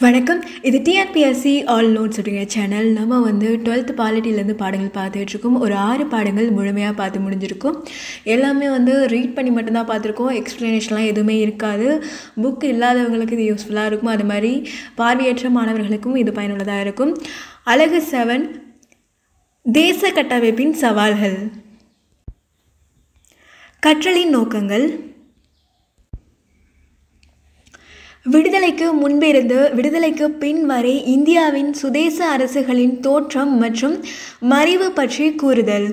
வணக்கம். இது TNPSC all notes அப்படிங்கிற சேனல். நம்ம 12th பாலிட்டிலேருந்து பாடங்கள் பார்த்துட்ருக்கோம். ஒரு 6 பாடங்கள் முழுமையாக பார்த்து முடிஞ்சிருக்கும். எல்லாமே ரீட் பண்ணி மட்டும்தான் பார்த்துருக்கோம். எக்ஸ்ப்ளனேஷன்லாம் எதுவுமே இருக்காது. புக் இல்லாதவங்களுக்கு இது யூஸ்ஃபுல்லாக இருக்கும். அது மாதிரி பார்வையற்ற மாணவர்களுக்கும் இது பயனுள்ளதாக இருக்கும். அலகு 7 தேச கட்டமைப்பின் சவால்கள். கற்றலின் நோக்கங்கள். விடுதலைக்கு முன்பிருந்து விடுதலைக்கு பின் வரை இந்தியாவின் சுதேச அரசுகளின் தோற்றம் மற்றும் மறைவு பற்றி கூறுதல்.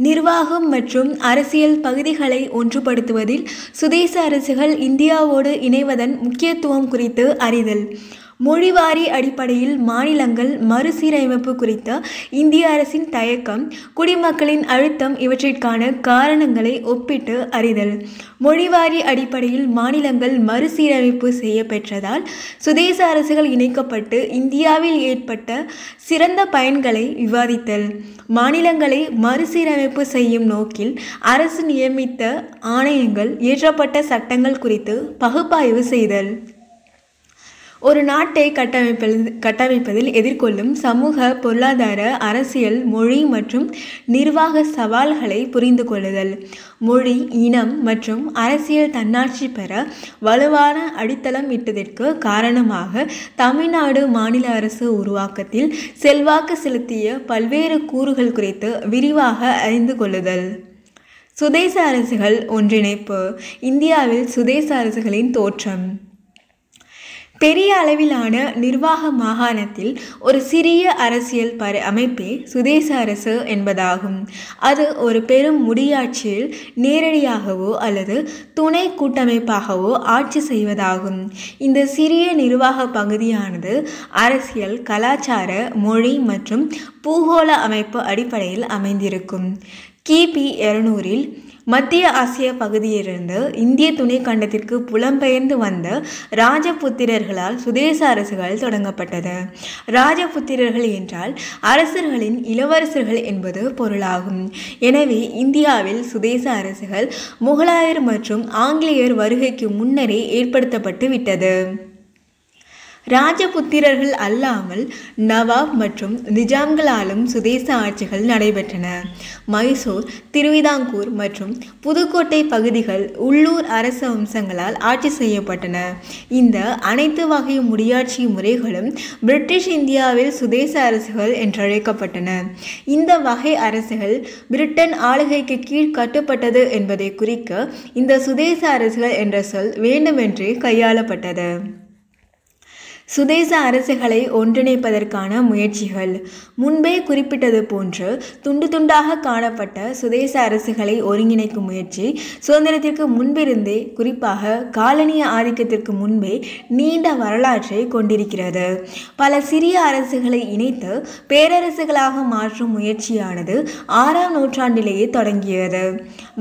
நிர்வாகம் மற்றும் அரசியல் பகுதிகளை ஒன்றுபடுத்துவதில் சுதேச அரசுகள் இந்தியாவோடு இணைவதன் முக்கியத்துவம் குறித்து அறிதல். மொழிவாரி அடிப்படையில் மாநிலங்கள் மறுசீரமைப்பு குறித்த இந்திய அரசின் தயக்கம், குடிமக்களின் அழுத்தம் இவற்றிற்கான காரணங்களை ஒப்பிட்டு அறிதல். மொழிவாரி அடிப்படையில் மாநிலங்கள் மறுசீரமைப்பு செய்யப்பெற்றதால் சுதேச அரசுகள் இணைக்கப்பட்டு இந்தியாவில் ஏற்பட்ட சிறந்த பயன்களை விவாதித்தல். மாநிலங்களை மறுசீரமைப்பு செய்யும் நோக்கில் அரசு நியமித்த ஆணையங்கள், இயற்றப்பட்ட சட்டங்கள் குறித்து பகுப்பாய்வு செய்தல். ஒரு நாட்டை கட்டமைப்பதில் எதிர்கொள்ளும் சமூக, பொருளாதார, அரசியல், மொழி மற்றும் நிர்வாக சவால்களை புரிந்து கொள்ளுதல். மொழி, இனம் மற்றும் அரசியல் தன்னாட்சி பெற வலுவான அடித்தளம் இட்டதற்கு காரணமாக தமிழ்நாடு மாநில அரசு உருவாக்கத்தில் செல்வாக்கு செலுத்திய பல்வேறு கூறுகள் குறித்து விரிவாக அறிந்து கொள்ளுதல். சுதேச அரசுகள் ஒன்றிணைப்பு. இந்தியாவில் சுதேச அரசுகளின் தோற்றம். பெரிய அளவிலான நிர்வாக மாகாணத்தில் ஒரு சிறிய அரசியல் அமைப்பே சுதேச அரசு என்பதாகும். அது ஒரு பெரும் முடியாட்சியில் நேரடியாகவோ அல்லது துணை கூட்டமைப்பாகவோ ஆட்சி செய்வதாகும். இந்த சிறிய நிர்வாக பகுதியானது அரசியல், கலாச்சார, மொழி மற்றும் பூகோள அமைப்பு அடிப்படையில் அமைந்திருக்கும். கிபி 200 மத்திய ஆசிய பகுதியிலிருந்து இந்திய துணை கண்டத்திற்கு புலம்பெயர்ந்து வந்த ராஜபுத்திரர்களால் சுதேச அரசுகள் தொடங்கப்பட்டது. ராஜபுத்திரர்கள் என்றால் அரசர்களின் இளவரசர்கள் என்பது பொருளாகும். எனவே இந்தியாவில் சுதேச அரசுகள் முகலாயர் மற்றும் ஆங்கிலேயர் வருகைக்கு முன்னரே ஏற்படுத்தப்பட்டு விட்டது. ராஜபுத்திரர்கள் அல்லாமல் நவாப் மற்றும் நிஜாம்களாலும் சுதேச ஆட்சிகள் நடைபெற்றன. மைசூர், திருவிதாங்கூர் மற்றும் புதுக்கோட்டை பகுதிகள் உள்ளூர் அரச வம்சங்களால் ஆட்சி செய்யப்பட்டன. இந்த அனைத்து வகை முடியாட்சி முறைகளும் பிரிட்டிஷ் இந்தியாவில் சுதேச அரசுகள் என்றழைக்கப்பட்டன. இந்த வகை அரசுகள் பிரிட்டன் ஆளுகைக்கு கீழ் கட்டுப்பட்டது என்பதை குறிக்க இந்த சுதேச அரசுகள் என்ற சொல் வேண்டுமென்றே கையாளப்பட்டது. சுதேச அரசுகளை ஒன்றிணைப்பதற்கான முயற்சிகள். முன்பே குறிப்பிட்டது போன்று துண்டு துண்டாக காணப்பட்ட சுதேச அரசுகளை ஒருங்கிணைக்கும் முயற்சி சுதந்திரத்திற்கு முன்பிருந்தே, குறிப்பாக காலனிய ஆதிக்கத்திற்கு முன்பே நீண்ட வரலாற்றை கொண்டிருக்கிறது. பல சிறிய அரசுகளை இணைத்து பேரரசுகளாக மாற்றும் முயற்சியானது 6ஆம் நூற்றாண்டிலேயே தொடங்கியது.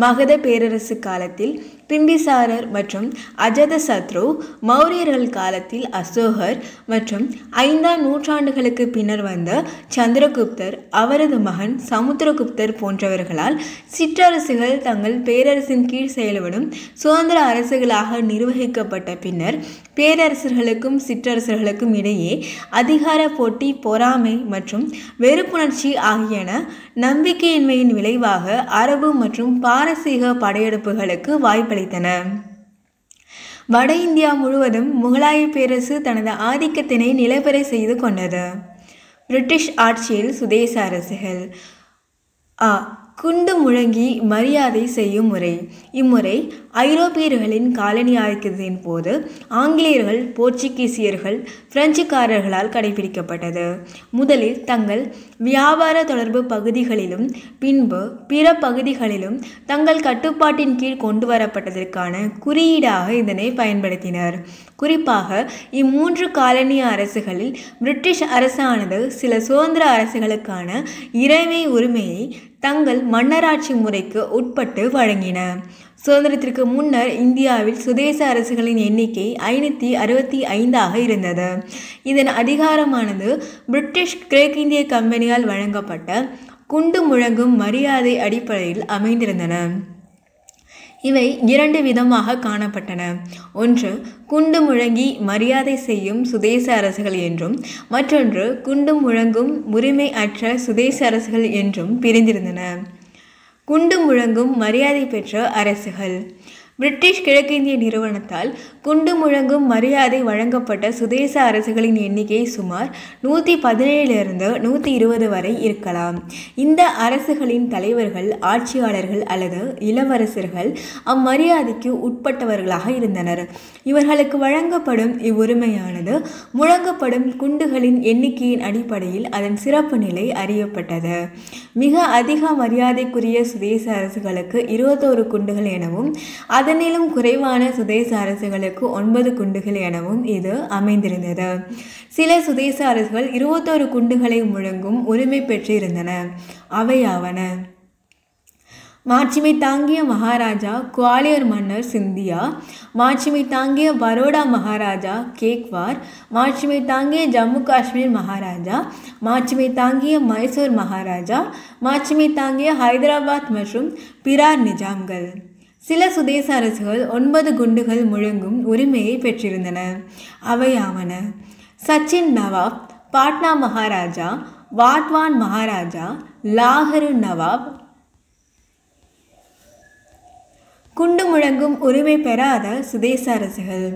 மகத பேரரசு காலத்தில் பிம்பிசாரர் மற்றும் அஜாதசத்ரு, மௌரியர்கள் காலத்தில் அசோகர் மற்றும் 5ஆம் நூற்றாண்டுகளுக்கு பின்னர் வந்த சந்திரகுப்தர், அவரது மகன் சமுத்திரகுப்தர் போன்றவர்களால் சிற்றரசுகள் தங்கள் பேரரசின் கீழ் செயல்படும் சுதந்திர அரசுகளாக நிர்வகிக்கப்பட்ட பின்னர் பேரரசர்களுக்கும் சிற்றரசர்களுக்கும் இடையே அதிகார போட்டி, பொறாமை மற்றும் வெறுப்புணர்ச்சி ஆகியன நம்பிக்கையின்மையின் விளைவாக அரபு மற்றும் பாரசீக படையெடுப்புகளுக்கு வாய்ப்பளித்தன. வட இந்தியா முழுவதும் முகலாய பேரரசு தனது ஆதிக்கத்தினை நிலைபெற செய்து கொண்டது. பிரிட்டிஷ் ஆட்சியில் சுதேச அரசுகள். குண்டு முழங்கி மரியாதை செய்யும் முறை. இம்முறை ஐரோப்பியர்களின் காலனி ஆதிக்கத்தின் போது ஆங்கிலேயர்கள், போர்ச்சுகீசியர்கள், பிரெஞ்சுக்காரர்களால் கடைபிடிக்கப்பட்டது. முதலில் தங்கள் வியாபார தொடர்பு பகுதிகளிலும் பின்பு பிற பகுதிகளிலும் தங்கள் கட்டுப்பாட்டின் கீழ் கொண்டு வரப்பட்டதற்கான குறியீடாக இதனை பயன்படுத்தினர். குறிப்பாக இம்மூன்று காலனிய அரசுகளில் பிரிட்டிஷ் அரசானது சில சுதந்திர அரசுகளுக்கான இறைமை உரிமையை தங்கள் மன்னராட்சி முறைக்கு உட்பட்டு வழங்கின. சுதந்திரத்திற்கு முன்னர் இந்தியாவில் சுதேச அரசுகளின் எண்ணிக்கை 565 இருந்தது. இதன் அதிகாரமானது பிரிட்டிஷ் கிழக்கிந்திய கம்பெனியால் வழங்கப்பட்ட குண்டு முழங்கும் மரியாதை அடிப்படையில் அமைந்திருந்தன. இவை இரண்டு விதமாக காணப்பட்டன. ஒன்று குண்டு முழங்கி மரியாதை செய்யும் சுதேச அரசுகள் என்றும், மற்றொன்று குண்டு முழங்கும் உரிமை அற்ற சுதேச அரசுகள் என்றும் பிரிந்திருந்தன. குண்டு முழங்கும் மரியாதை பெற்ற அரசுகள். பிரிட்டிஷ் கிழக்கிந்திய நிறுவனத்தால் குண்டு முழங்கும் மரியாதை வழங்கப்பட்ட சுதேச அரசுகளின் எண்ணிக்கை சுமார் 117 120 வரை இருக்கலாம். இந்த அரசுகளின் தலைவர்கள், ஆட்சியாளர்கள் அல்லது இளவரசர்கள் அம்மரியாதைக்கு உட்பட்டவர்களாக இருந்தனர். இவர்களுக்கு வழங்கப்படும் இவ்வுரிமையானது முழங்கப்படும் குண்டுகளின் எண்ணிக்கையின் அடிப்படையில் அதன் சிறப்பு நிலை அறியப்பட்டது. மிக அதிக மரியாதைக்குரிய சுதேச அரசுகளுக்கு 21 குண்டுகள் எனவும், அதனிலும் குறைவான சுதேச அரசுகளுக்கு 9 குண்டுகள் எனவும் இது அமைந்திருந்தது. சில சுதேச அரசுகள் 21 குண்டுகளை முழங்கும் உரிமை பெற்றிருந்தன. அவையாவன: மாட்சிமை தாங்கிய மகாராஜா குவாலியர் மன்னர் சிந்தியா, மாட்சிமை தாங்கிய பரோடா மகாராஜா கேக்வார், மாட்சிமை தாங்கிய ஜம்மு காஷ்மீர் மகாராஜா, மாட்சிமை தாங்கிய மைசூர் மகாராஜா, மாட்சிமை தாங்கிய ஹைதராபாத் மற்றும் பிரார் நிஜாம்கள். சில சுதேச அரசுகள் 9 குண்டுகள் முழங்கும் உரிமையை பெற்றிருந்தன. அவையாவன: சச்சின் நவாப், பாட்னா மகாராஜா, வாட்வான் மகாராஜா, லாகரு நவாப். குண்டு முழங்கும் உரிமை பெறாத சுதேச அரசுகள்.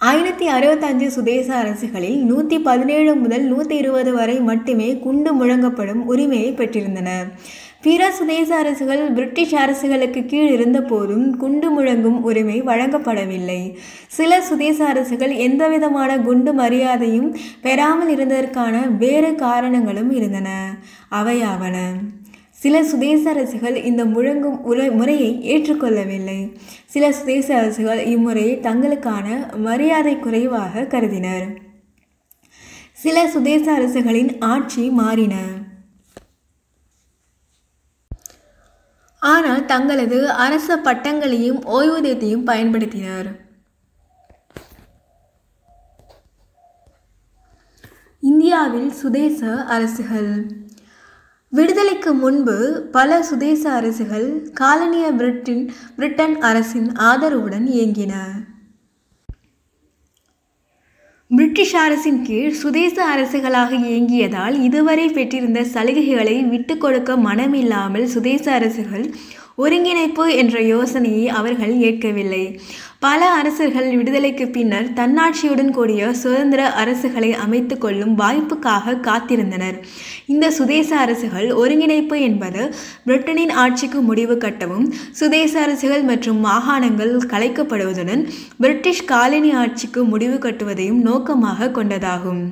565 சுதேச அரசுகளில் 117 முதல் 120 வரை மட்டுமே குண்டு முழங்கப்படும் உரிமையை பெற்றிருந்தன. பிற சுதேச அரசுகள் பிரிட்டிஷ் அரசுகளுக்கு கீழ் இருந்த போதும் குண்டு முழங்கும் உரிமை வழங்கப்படவில்லை. சில சுதேச அரசுகள் எந்தவிதமான குண்டு மரியாதையும் பெறாமல் இருந்ததற்கான வேறு காரணங்களும் இருந்தன. அவையாவன: சில சுதேச அரசுகள் இந்த முழங்கும் முறையை ஏற்றுக்கொள்ளவில்லை. சில சுதேச அரசுகள் இம்முறையை தங்களுக்கான மரியாதை குறைவாக கருதினர். சில சுதேச அரசுகளின் ஆட்சி மாறின, ஆனால் தங்களது அரச பட்டங்களையும் ஓய்வூதியத்தையும் பயன்படுத்தினர். இந்தியாவில் சுதேச அரசுகள். விடுதலைக்கு முன்பு பல சுதேச அரசுகள் காலனிய பிரிட்டன் அரசின் ஆதரவுடன் இயங்கின. பிரிட்டிஷ் அரசின் கீழ் சுதேச அரசுகளாக இயங்கியதால் இதுவரை பெற்றிருந்த சலுகைகளை விட்டு கொடுக்க மனமில்லாமல் சுதேச அரசுகள் ஒருங்கிணைப்பு என்ற யோசனையை அவர்கள் ஏற்கவில்லை. பல அரசர்கள் விடுதலைக்கு பின்னர் தன்னாட்சியுடன் கூடிய சுதந்திர அரசுகளை அமைத்து கொள்ளும் வாய்ப்புக்காக காத்திருந்தனர். இந்த சுதேச அரசுகள் ஒருங்கிணைப்பு என்பது பிரிட்டனின் ஆட்சிக்கு முடிவு கட்டவும், சுதேச அரசுகள் மற்றும் மாகாணங்கள் கலைக்கப்படுவதுடன் பிரிட்டிஷ் காலனி ஆட்சிக்கு முடிவு கட்டுவதையும் நோக்கமாக கொண்டதாகும்.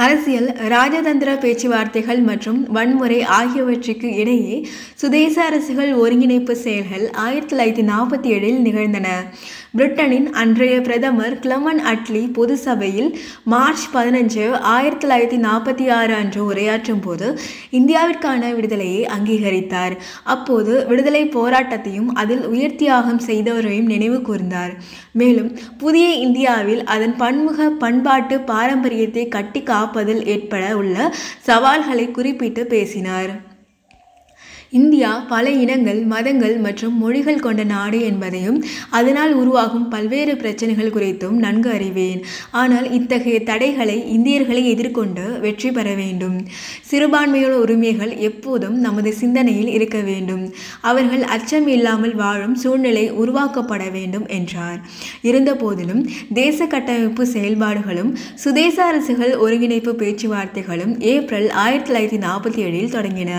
அரசியல், இராஜதந்திர பேச்சுவார்த்தைகள் மற்றும் வன்முறை ஆகியவற்றுக்கு இடையே சுதேச அரசுகள் ஒருங்கிணைப்பு செயல்கள் 1947 நிகழ்ந்தன. பிரிட்டனின் அன்றைய பிரதமர் கிளமன் அட்லி பொது சபையில் மார்ச் 15, 1946 அன்று உரையாற்றும் போது இந்தியாவிற்கான விடுதலையை அங்கீகரித்தார். அப்போது விடுதலை போராட்டத்தையும் அதில் உயிர் தியாகம் செய்தவரையும் நினைவு கூர்ந்தார். மேலும் புதிய இந்தியாவில் அதன் பன்முக பண்பாட்டு பாரம்பரியத்தை கட்டி காப்பதில் ஏற்பட உள்ள சவால்களை குறிப்பிட்டு பேசினார். இந்தியா பல இனங்கள், மதங்கள் மற்றும் மொழிகள் கொண்ட நாடு என்பதையும் அதனால் உருவாகும் பல்வேறு பிரச்சனைகள் குறித்தும் நன்கு அறிவேன். ஆனால் இத்தகைய தடைகளை இந்தியர்களை எதிர்கொண்டு வெற்றி பெற வேண்டும். சிறுபான்மையோட உரிமைகள் எப்போதும் நமது சிந்தனையில் இருக்க வேண்டும். அவர்கள் அச்சம் இல்லாமல் வாழும் சூழ்நிலை உருவாக்கப்பட வேண்டும் என்றார். இருந்தபோதிலும் தேச கட்டமைப்பு செயல்பாடுகளும் சுதேச அரசுகள் ஒருங்கிணைப்பு பேச்சுவார்த்தைகளும் ஏப்ரல் 1947 தொடங்கின.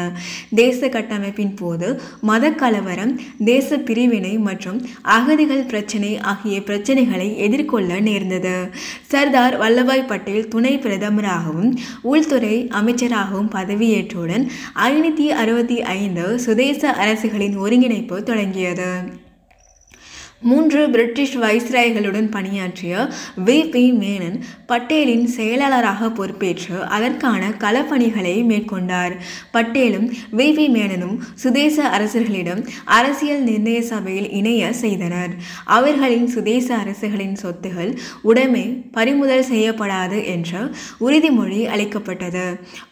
தேச கட்டமைப்பின் போது மத கலவரம், தேச பிரிவினை மற்றும் அகதிகள் பிரச்சினை ஆகிய பிரச்சனைகளை எதிர்கொள்ள நேர்ந்தது. சர்தார் வல்லபாய் பட்டேல் துணை பிரதமராகவும் உள்துறை அமைச்சராகவும் பதவியேற்றவுடன் 565 சுதேச அரசுகளின் ஒருங்கிணைப்பு தொடங்கியது. 3 பிரிட்டிஷ் வைஸ்ராய்களுடன் பணியாற்றிய வி.பி. மேனன் பட்டேலின் செயலாளராக பொறுப்பேற்று அதற்கான களப்பணிகளை மேற்கொண்டார். பட்டேலும் வி.பி. மேனனும் சுதேச அரசர்களிடம் அரசியல் நிர்ணய சபையில் இணைய செய்தனர். அவர்களின் சுதேச அரசுகளின் சொத்துகள் உடைமை பறிமுதல் செய்யப்படாது என்ற உறுதிமொழி அளிக்கப்பட்டது.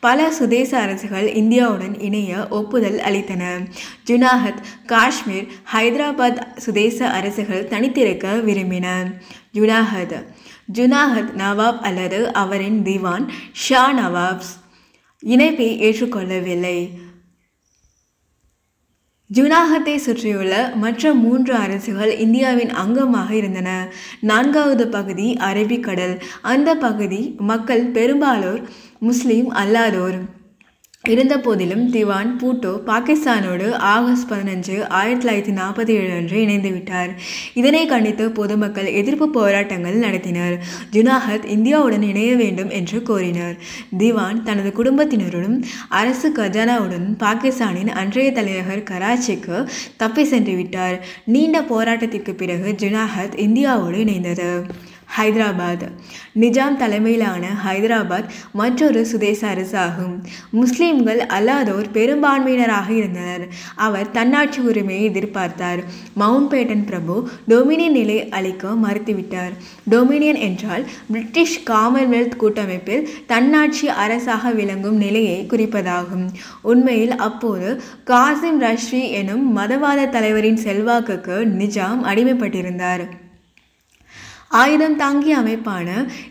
பல சுதேச அரசுகள் இந்தியாவுடன் இணைய ஒப்புதல் அளித்தன. ஜுனாகத், காஷ்மீர், ஹைதராபாத் சுதேச அரசுகள் தனித்திருக்க விரும்பின. ஜுனாகத் நவாப் அல்லது அவரின் திவான் ஷா நவாப்ஸ் இணைப்பை ஏற்றுக்கொள்ளவில்லை. ஜுனாகத்தை சுற்றியுள்ள மற்ற 3 அரசுகள் இந்தியாவின் அங்கமாக இருந்தன. 4வது பகுதி அரபிக்கடல். அந்த பகுதி மக்கள் பெரும்பாலோர் முஸ்லிம் அல்லாதோர் இருந்த போதிலும் திவான் பூட்டோ பாகிஸ்தானோடு ஆகஸ்ட் 15, 1947 அன்று இணைந்துவிட்டார். இதனை கண்டித்து பொதுமக்கள் எதிர்ப்பு போராட்டங்கள் நடத்தினர். ஜுனாகத் இந்தியாவுடன் இணைய வேண்டும் என்று கோரினார். திவான் தனது குடும்பத்தினருடன் அரசு கஜானாவுடன் பாகிஸ்தானின் அன்றைய தலைநகர் கராச்சிக்கு தப்பி சென்று விட்டார். நீண்ட போராட்டத்திற்கு பிறகு ஜுனாகத் இந்தியாவோடு இணைந்தது. ஹைதராபாத். நிஜாம் தலைமையிலான ஹைதராபாத் மற்றொரு சுதேச அரசாகும். முஸ்லிம்கள் அல்லாதோர் பெரும்பான்மையினராக இருந்தனர். அவர் தன்னாட்சி உரிமையை எதிர்பார்த்தார். மவுண்ட் பேட்டன் பிரபு டொமினியன் நிலை அளிக்க மறுத்துவிட்டார். டொமினியன் என்றால் பிரிட்டிஷ் காமன்வெல்த் கூட்டமைப்பில் தன்னாட்சி அரசாக விளங்கும் நிலையை குறிப்பதாகும். உண்மையில் அப்போது காசிம் ரஷ்டி எனும் மதவாத தலைவரின் செல்வாக்குக்கு நிஜாம் அடிமைப்பட்டிருந்தார். ஆயுதம் தாங்கிய அமைப்பான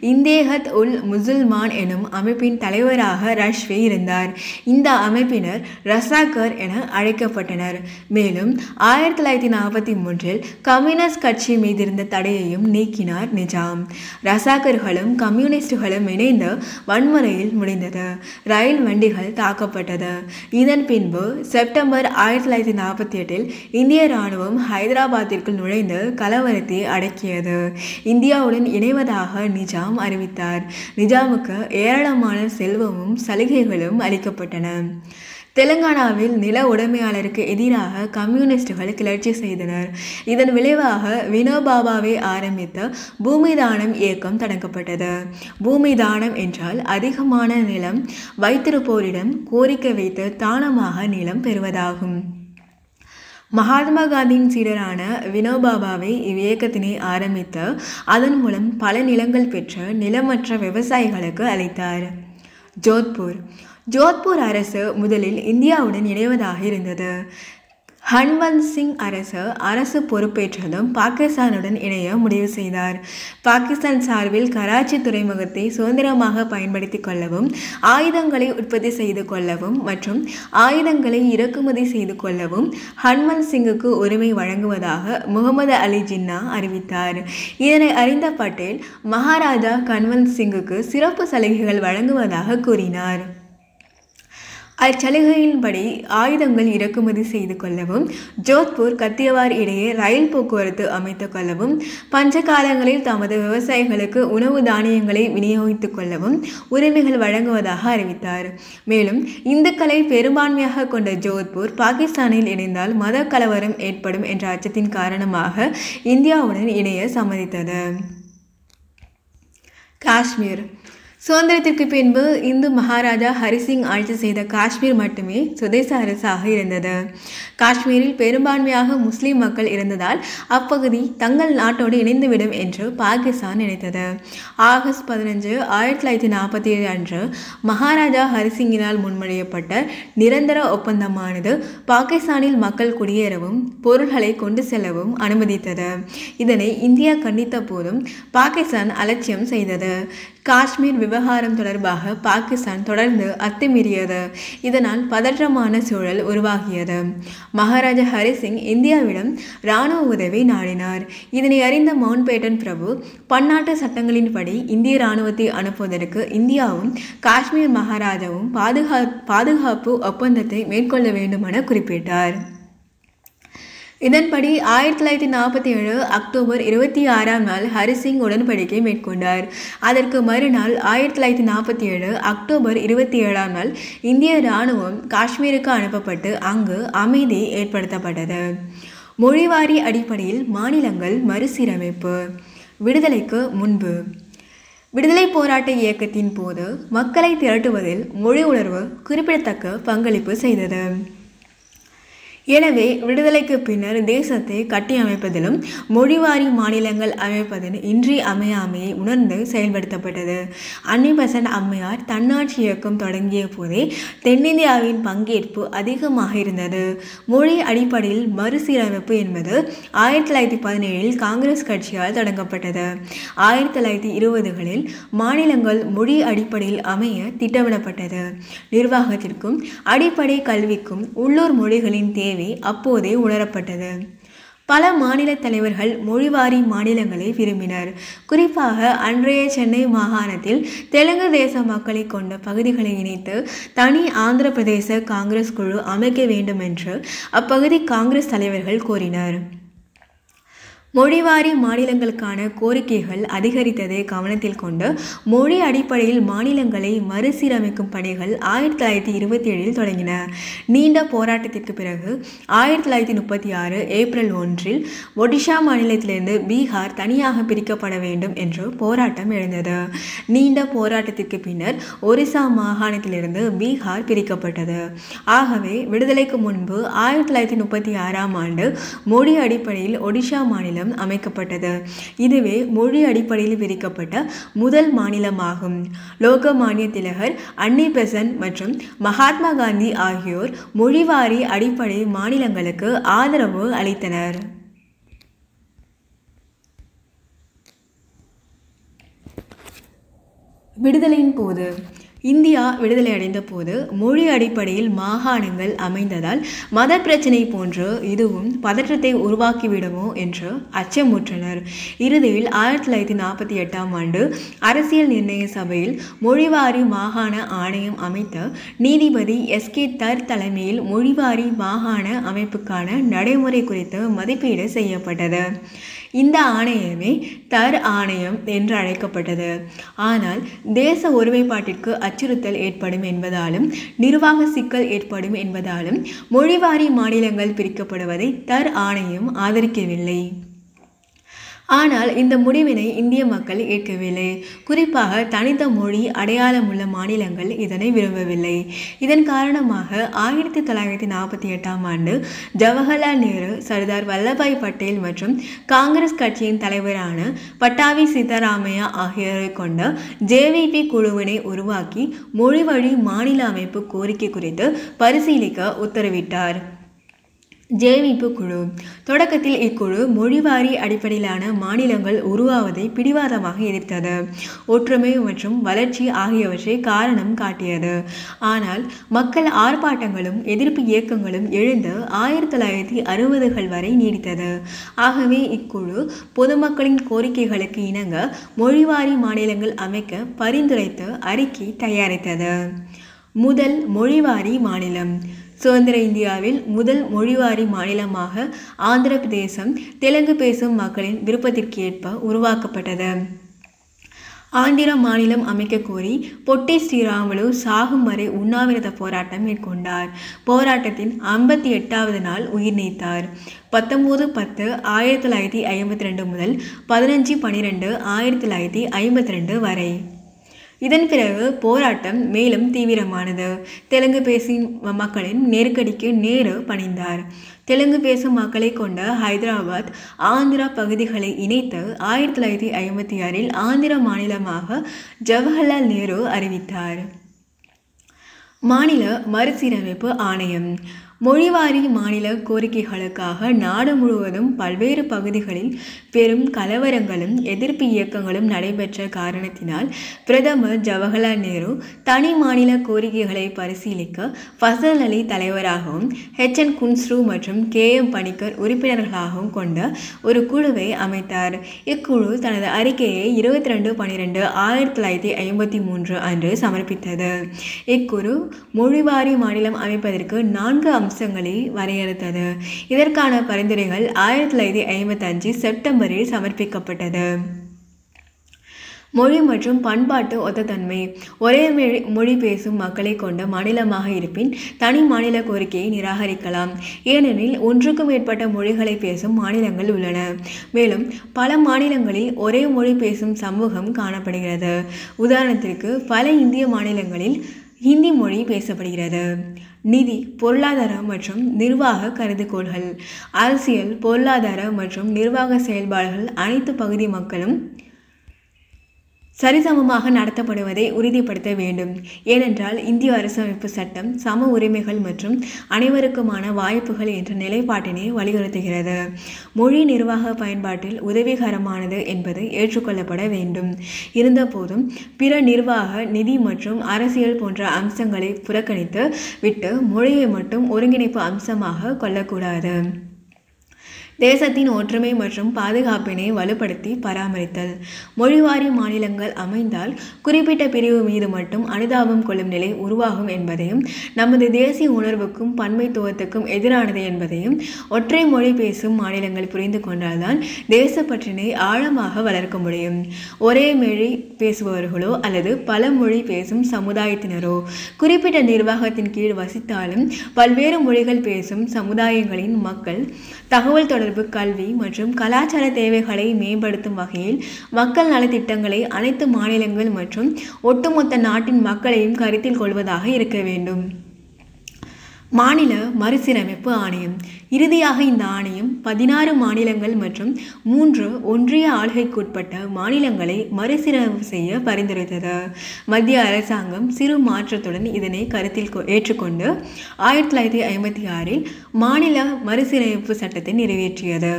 இந்தேஹத் உல் முசுல்மான் எனும் அமைப்பின் தலைவராக ரஷ்வி இருந்தார். இந்த அமைப்பினர் ரசாக்கர் என அழைக்கப்பட்டனர். மேலும் 1943 கம்யூனிஸ்ட் கட்சி மீதிருந்த தடையையும் நீக்கினார் நிஜாம். ரசாக்கர்களும் கம்யூனிஸ்டுகளும் இணைந்து வன்முறையில் முடிந்தது. ரயில் வண்டிகள் தாக்கப்பட்டது. இதன் பின்பு செப்டம்பர் 1948 இந்திய இராணுவம் ஹைதராபாத்திற்குள் நுழைந்து கலவரத்தை அடக்கியது. இந்தியாவுடன் இணைவதாக நிஜாம் அறிவித்தார். நிஜாமுக்கு ஏராளமான செல்வமும் சலுகைகளும் அளிக்கப்பட்டன. தெலுங்கானாவில் நில உடைமையாளருக்கு எதிராக கம்யூனிஸ்டுகள் கிளர்ச்சி செய்தனர். இதன் விளைவாக வினோபாபாவை ஆரம்பித்த பூமி தானம் இயக்கம் தொடங்கப்பட்டது. பூமி தானம் என்றால் அதிகமான நிலம் வைத்திருப்போரிடம் கோரிக்கை வைத்து தானமாக நிலம் பெறுவதாகும். மகாத்மா காந்தியின் சீடரான வினோபாபாவை இவ்வியக்கத்தினை ஆரம்பித்து அதன் மூலம் பல நிலங்கள் பெற்று நிலமற்ற விவசாயிகளுக்கு அளித்தார். ஜோத்பூர் அரசு முதலில் இந்தியாவுடன் இணைவதாக இருந்தது. ஹன்வந்த் சிங் அரசு பொறுப்பேற்றதும் பாகிஸ்தானுடன் இணைய முடிவு செய்தார். பாகிஸ்தான் சார்பில் கராச்சி துறைமுகத்தை சுதந்திரமாக பயன்படுத்தி கொள்ளவும், ஆயுதங்களை உற்பத்தி செய்து கொள்ளவும் மற்றும் ஆயுதங்களை இறக்குமதி செய்து கொள்ளவும் ஹன்வந்த் சிங்குக்கு உரிமை வழங்குவதாக முகமது அலி ஜின்னா அறிவித்தார். இதனை அறிந்த பட்டேல் மகாராஜா கன்வந்த் சிங்குக்கு சிறப்பு சலுகைகள் வழங்குவதாக கூறினார். அச்சலுகையின்படி ஆயுதங்கள் இறக்குமதி செய்து கொள்ளவும், ஜோத்பூர் கத்தியவார் இடையே ரயில் போக்குவரத்து அமைத்துக் கொள்ளவும், பஞ்ச காலங்களில் தமது விவசாயிகளுக்கு உணவு தானியங்களை விநியோகித்துக் கொள்ளவும் உரிமைகள் வழங்குவதாக அறிவித்தார். மேலும் இந்துக்களை பெரும்பான்மையாக கொண்ட ஜோத்பூர் பாகிஸ்தானில் இணைந்தால் மத கலவரம் ஏற்படும் என்ற அச்சத்தின் காரணமாக இந்தியாவுடன் இணைய சம்மதித்தது. காஷ்மீர். சுதந்திரத்திற்கு பின்பு இந்து மகாராஜா ஹரிசிங் ஆட்சி செய்த காஷ்மீர் மட்டுமே சுதேச அரசாக இருந்தது. காஷ்மீரில் பெரும்பான்மையாக முஸ்லிம் மக்கள் இருந்ததால் அப்பகுதி தங்கள் நாட்டோடு இணைந்துவிடும் என்று பாகிஸ்தான் நினைத்தது. ஆகஸ்ட் 15, 1947 அன்று மகாராஜா ஹரிசிங்கினால் முன்மொழியப்பட்ட நிரந்தர ஒப்பந்தமானது பாகிஸ்தானில் மக்கள் குடியேறவும் பொருள்களை கொண்டு செல்லவும் அனுமதித்தது. இதனை இந்தியா கண்டித்த போதும் பாகிஸ்தான் அலட்சியம் செய்தது. காஷ்மீர் விவகாரம் தொடர்பாக பாகிஸ்தான் தொடர்ந்து அத்துமீறியது. இதனால் பதற்றமான சூழல் உருவாகியது. மகாராஜா ஹரிசிங் இந்தியாவிடம் இராணுவ உதவி நாடினார். இதனை அறிந்த மவுண்ட் பேட்டன் பிரபு பன்னாட்டு சட்டங்களின்படி இந்திய இராணுவத்தை அனுப்புவதற்கு இந்தியாவும் காஷ்மீர் மகாராஜாவும் பாதுகாப்பு ஒப்பந்தத்தை மேற்கொள்ள வேண்டுமென குறிப்பிட்டார். இதன்படி 1947 அக்டோபர் 26ஆம் நாள் ஹரிசிங் உடன்படிக்கை மேற்கொண்டார். அதற்கு மறுநாள் 1947 அக்டோபர் 27ஆம் நாள் இந்திய இராணுவம் காஷ்மீருக்கு அனுப்பப்பட்டு அங்கு அமைதி ஏற்படுத்தப்பட்டது. மொழிவாரி அடிப்படையில் மாநிலங்கள் மறுசீரமைப்பு. விடுதலைக்கு முன்பு விடுதலை போராட்ட இயக்கத்தின் போது மக்களை திரட்டுவதில் மொழி உணர்வு குறிப்பிடத்தக்க பங்களிப்பு செய்தது. எனவே விடுதலைக்கு பின்னர் தேசத்தை கட்டியமைப்பதிலும் மொழிவாரி மாநிலங்கள் அமைப்பதின் இன்றியமையாமையை உணர்ந்து செயல்படுத்தப்பட்டது. அன்னி பெசன்ட் அம்மையார் தன்னாட்சி இயக்கம் தொடங்கிய போதே தென்னிந்தியாவின் பங்கேற்பு அதிகமாக இருந்தது. மொழி அடிப்படையில் மறுசீரமைப்பு என்பது 1917 காங்கிரஸ் கட்சியால் தொடங்கப்பட்டது. 1920களில் மாநிலங்கள் மொழி அடிப்படையில் அமைய திட்டமிடப்பட்டது. நிர்வாகத்திற்கும் அடிப்படை கல்விக்கும் உள்ளூர் மொழிகளின் தேவை அப்போதே உணரப்பட்டது. பல மாநில தலைவர்கள் மொழிவாரி மாநிலங்களை விரும்பினர். குறிப்பாக அன்றைய சென்னை மாகாணத்தில் தெலுங்கு தேச மக்களை கொண்ட பகுதிகளை இணைத்து தனி ஆந்திர பிரதேச காங்கிரஸ் குழு அமைக்க வேண்டும் என்று அப்பகுதி காங்கிரஸ் தலைவர்கள் கோரினர். மொழிவாரி மாநிலங்களுக்கான கோரிக்கைகள் அதிகரித்ததை கவனத்தில் கொண்டு மொழி அடிப்படையில் மாநிலங்களை மறுசீரமைக்கும் பணிகள் 1927 தொடங்கின. நீண்ட போராட்டத்திற்கு பிறகு 1936 ஏப்ரல் 1 ஒடிஷா மாநிலத்திலிருந்து பீகார் தனியாக பிரிக்கப்பட வேண்டும் என்று போராட்டம் எழுந்தது. நீண்ட போராட்டத்திற்கு பின்னர் ஒரிசா மாகாணத்திலிருந்து பீகார் பிரிக்கப்பட்டது. ஆகவே விடுதலைக்கு முன்பு 1936ஆம் ஆண்டு மொழி அடிப்படையில் ஒடிஷா மாநிலம் அமைக்கப்பட்டது. இதுவே மொழி அடிப்படையில் பிரிக்கப்பட்ட முதல் மாநிலமாகும். லோகமானிய திலகர், அன்னி பெசன்ட் மற்றும் மகாத்மா காந்தி ஆகியோர் மொழிவாரி அடிப்படை மாநிலங்களுக்கு ஆதரவு அளித்தனர். விடுதலையின் போது இந்தியா விடுதலை அடைந்த போது மொழி அடிப்படையில் மாகாணங்கள் அமைந்ததால் மத பிரச்சினை போன்று இதுவும் பதற்றத்தை உருவாக்கிவிடுமோ என்று அச்சமுற்றனர். இறுதியில் 1948ஆம் ஆண்டு அரசியல் நிர்ணய சபையில் மொழிவாரி மாகாண ஆணையம் அமைத்த நீதிபதி எஸ்.கே. தர் தலைமையில் மொழிவாரி மாகாண அமைப்புக்கான நடைமுறை குறித்து மதிப்பீடு செய்யப்பட்டது. இந்த ஆணையமே தர் ஆணையம் என்று அழைக்கப்பட்டது. ஆனால் தேச ஒருமைப்பாட்டிற்கு அச்சுறுத்தல் ஏற்படும் என்பதாலும் நிர்வாக சிக்கல் ஏற்படும் என்பதாலும் மொழிவாரி மாநிலங்கள் பிரிக்கப்படுவதை தர் ஆணையம் ஆதரிக்கவில்லை. ஆனால் இந்த முடிவினை இந்திய மக்கள் ஏற்கவில்லை. குறிப்பாக தனித்த மொழி அடையாளமுள்ள மாநிலங்கள் இதனை விரும்பவில்லை. இதன் காரணமாக 1948ஆம் ஆண்டு ஜவஹர்லால் நேரு, சர்தார் வல்லபாய் பட்டேல் மற்றும் காங்கிரஸ் கட்சியின் தலைவரான பட்டாவி சித்தராமையா ஆகியோரை கொண்ட ஜேவிபி குழுவினை உருவாக்கி மொழிவழி மாநில அமைப்பு கோரிக்கை குறித்து பரிசீலிக்க உத்தரவிட்டார். ஜேவிபி குழு தொடக்கத்தில் இக்குழு மொழிவாரி அடிப்படையிலான மாநிலங்கள் உருவாவதை பிடிவாதமாக எதிர்த்தது. ஒற்றுமை மற்றும் வளர்ச்சி ஆகியவற்றை காரணம் காட்டியது. ஆனால் மக்கள் ஆர்ப்பாட்டங்களும் எதிர்ப்பு இயக்கங்களும் எழுந்து 1960கள் வரை நீடித்தது. ஆகவே இக்குழு பொதுமக்களின் கோரிக்கைகளுக்கு இணங்க மொழிவாரி மாநிலங்கள் அமைக்க பரிந்துரைத்து அறிக்கை தயாரித்தது. முதல் மொழிவாரி மாநிலம் சுதந்திர இந்தியாவில் முதல் மொழிவாரி மாநிலமாக ஆந்திர பிரதேசம் தெலுங்கு பேசும் மக்களின் விருப்பத்திற்கேற்ப உருவாக்கப்பட்டது. ஆந்திர மாநிலம் அமைக்க கோரி பொட்டி ஸ்ரீராமுலு சாகும் வரை உண்ணாவிரத போராட்டம் மேற்கொண்டார். போராட்டத்தின் 58வது நாள் உயிர் நீத்தார். 19/10/1952 முதல் 15/12/1952 வரை. இதன் பிறகு போராட்டம் மேலும் தீவிரமானது. தெலுங்கு பேசும் மக்களின் நெருக்கடிக்கு நேரு பணிந்தார். தெலுங்கு பேசும் மக்களை கொண்ட ஹைதராபாத், ஆந்திரா பகுதிகளை இணைத்து 1956இல் ஆந்திர மாநிலமாக ஜவஹர்லால் நேரு அறிவித்தார். மாநில மறுசீரமைப்பு ஆணையம் மொழிவாரி மாநில கோரிக்கைகளுக்காக நாடு முழுவதும் பல்வேறு பகுதிகளில் பெரும் கலவரங்களும் எதிர்ப்பு இயக்கங்களும் நடைபெற்ற காரணத்தினால் பிரதமர் ஜவஹர்லால் நேரு தனி மாநில கோரிக்கைகளை பரிசீலிக்க ஃபசல் அலி தலைவராகவும் H.N. குன்ஸ்ரு மற்றும் K.M. பணிக்கர் உறுப்பினர்களாகவும் கொண்ட ஒரு குழுவை அமைத்தார். இக்குழு தனது அறிக்கையை 22/12/1953 அன்று சமர்ப்பித்தது. இக்குழு மொழிவாரி மாநிலம் அமைப்பதற்கு 4 அம்சங்களை வரையறுத்தது. இதற்கான பரிந்துரைகள் 1955 செப்டம்பரில் சமர்ப்பிக்கப்பட்டது. மொழி மற்றும் பண்பாட்டு ஒத்ததன்மை. ஒரே மொழி பேசும் மக்களை கொண்ட மாநிலமாக இருப்பின் தனி மாநில கோரிக்கையை நிராகரிக்கலாம். ஏனெனில் ஒன்றுக்கும் மேற்பட்ட மொழிகளை பேசும் மாநிலங்கள் உள்ளன. மேலும் பல மாநிலங்களில் ஒரே மொழி பேசும் சமூகம் காணப்படுகிறது. உதாரணத்திற்கு பல இந்திய மாநிலங்களில் ஹிந்தி மொழி பேசப்படுகிறது. நிதி, பொருளாதார மற்றும் நிர்வாக கருதுகோள்கள். அரசியல், பொருளாதார மற்றும் நிர்வாக செயல்பாடுகள் அனைத்து பகுதி மக்களும் சரிசமமாக நடத்தப்படுவதை உறுதிப்படுத்த வேண்டும். ஏனென்றால் இந்திய அரசமைப்பு சட்டம் சம உரிமைகள் மற்றும் அனைவருக்குமான வாய்ப்புகள் என்ற நிலைப்பாட்டினை வலியுறுத்துகிறது. மொழி நிர்வாக பயன்பாட்டில் உதவிகரமானது என்பது ஏற்றுக்கொள்ளப்பட வேண்டும். இருந்தபோதும் பிற நிர்வாக, நிதி மற்றும் அரசியல் போன்ற அம்சங்களை புறக்கணித்து விட்டு மொழியை மட்டும் ஒருங்கிணைப்பு அம்சமாக கொள்ளக்கூடாது. தேசத்தின் ஒற்றுமை மற்றும் பாதுகாப்பினை வலுப்படுத்தி பராமரித்தல். மொழிவாரி மாநிலங்கள் அமைந்தால் குறிப்பிட்ட பிரிவு மீது மட்டும் அனுதாபம் கொள்ளும் நிலை உருவாகும் என்பதையும், நமது தேசிய உணர்வுக்கும் பன்மைத்துவத்துக்கும் எதிரானது என்பதையும் ஒற்றை மொழி பேசும் மாநிலங்கள் புரிந்து கொண்டால்தான் தேசப்பற்றினை ஆழமாக வளர்க்க முடியும். ஒரே மொழி பேசுபவர்களோ அல்லது பல மொழி பேசும் சமுதாயத்தினரோ குறிப்பிட்ட நிர்வாகத்தின் கீழ் வசித்தாலும் பல்வேறு மொழிகள் பேசும் சமுதாயங்களின் மக்கள் தகவல் தொடர்பு, கல்வி மற்றும் கலாச்சார தேவைகளை மேம்படுத்தும் வகையில் மக்கள் நலத்திட்டங்களை அனைத்து மாநிலங்கள் மற்றும் ஒட்டுமொத்த நாட்டின் மக்களையும் கருத்தில் கொள்வதாக இருக்க வேண்டும். மாநில மறுசீரமைப்பு ஆணையம். இறுதியாக இந்த ஆணையம் 16 மாநிலங்கள் மற்றும் 3 ஒன்றிய ஆளுகைக்குட்பட்ட மாநிலங்களை மறுசீரமைப்பு செய்ய பரிந்துரைத்தது. மத்திய அரசாங்கம் சிறு மாற்றத்துடன் இதனை கருத்தில் ஏற்றுக்கொண்டு 1956இல் மாநில மறுசீரமைப்பு சட்டத்தை நிறைவேற்றியது.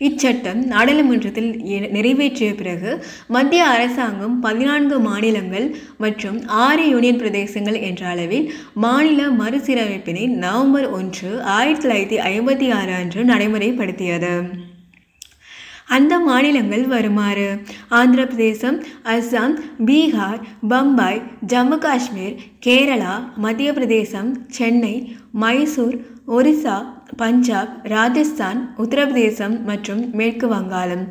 இச்சட்டம் நாடாளுமன்றத்தில் நிறைவேற்றிய பிறகு மத்திய அரசாங்கம் 14 மாநிலங்கள் மற்றும் 6 யூனியன் பிரதேசங்கள் என்ற அளவில் மாநில மறுசீரமைப்பினை நவம்பர் 1, 1956 அன்று நடைமுறைப்படுத்தியது. அந்த மாநிலங்கள் வருமாறு: ஆந்திர பிரதேசம், அஸ்ஸாம், பீகார், பம்பாய், ஜம்மு காஷ்மீர், கேரளா, மத்திய பிரதேசம், சென்னை, மைசூர், ஒரிசா, பஞ்சாப், ராஜஸ்தான், உத்தரப்பிரதேசம் மற்றும் மேற்கு வங்காளம்.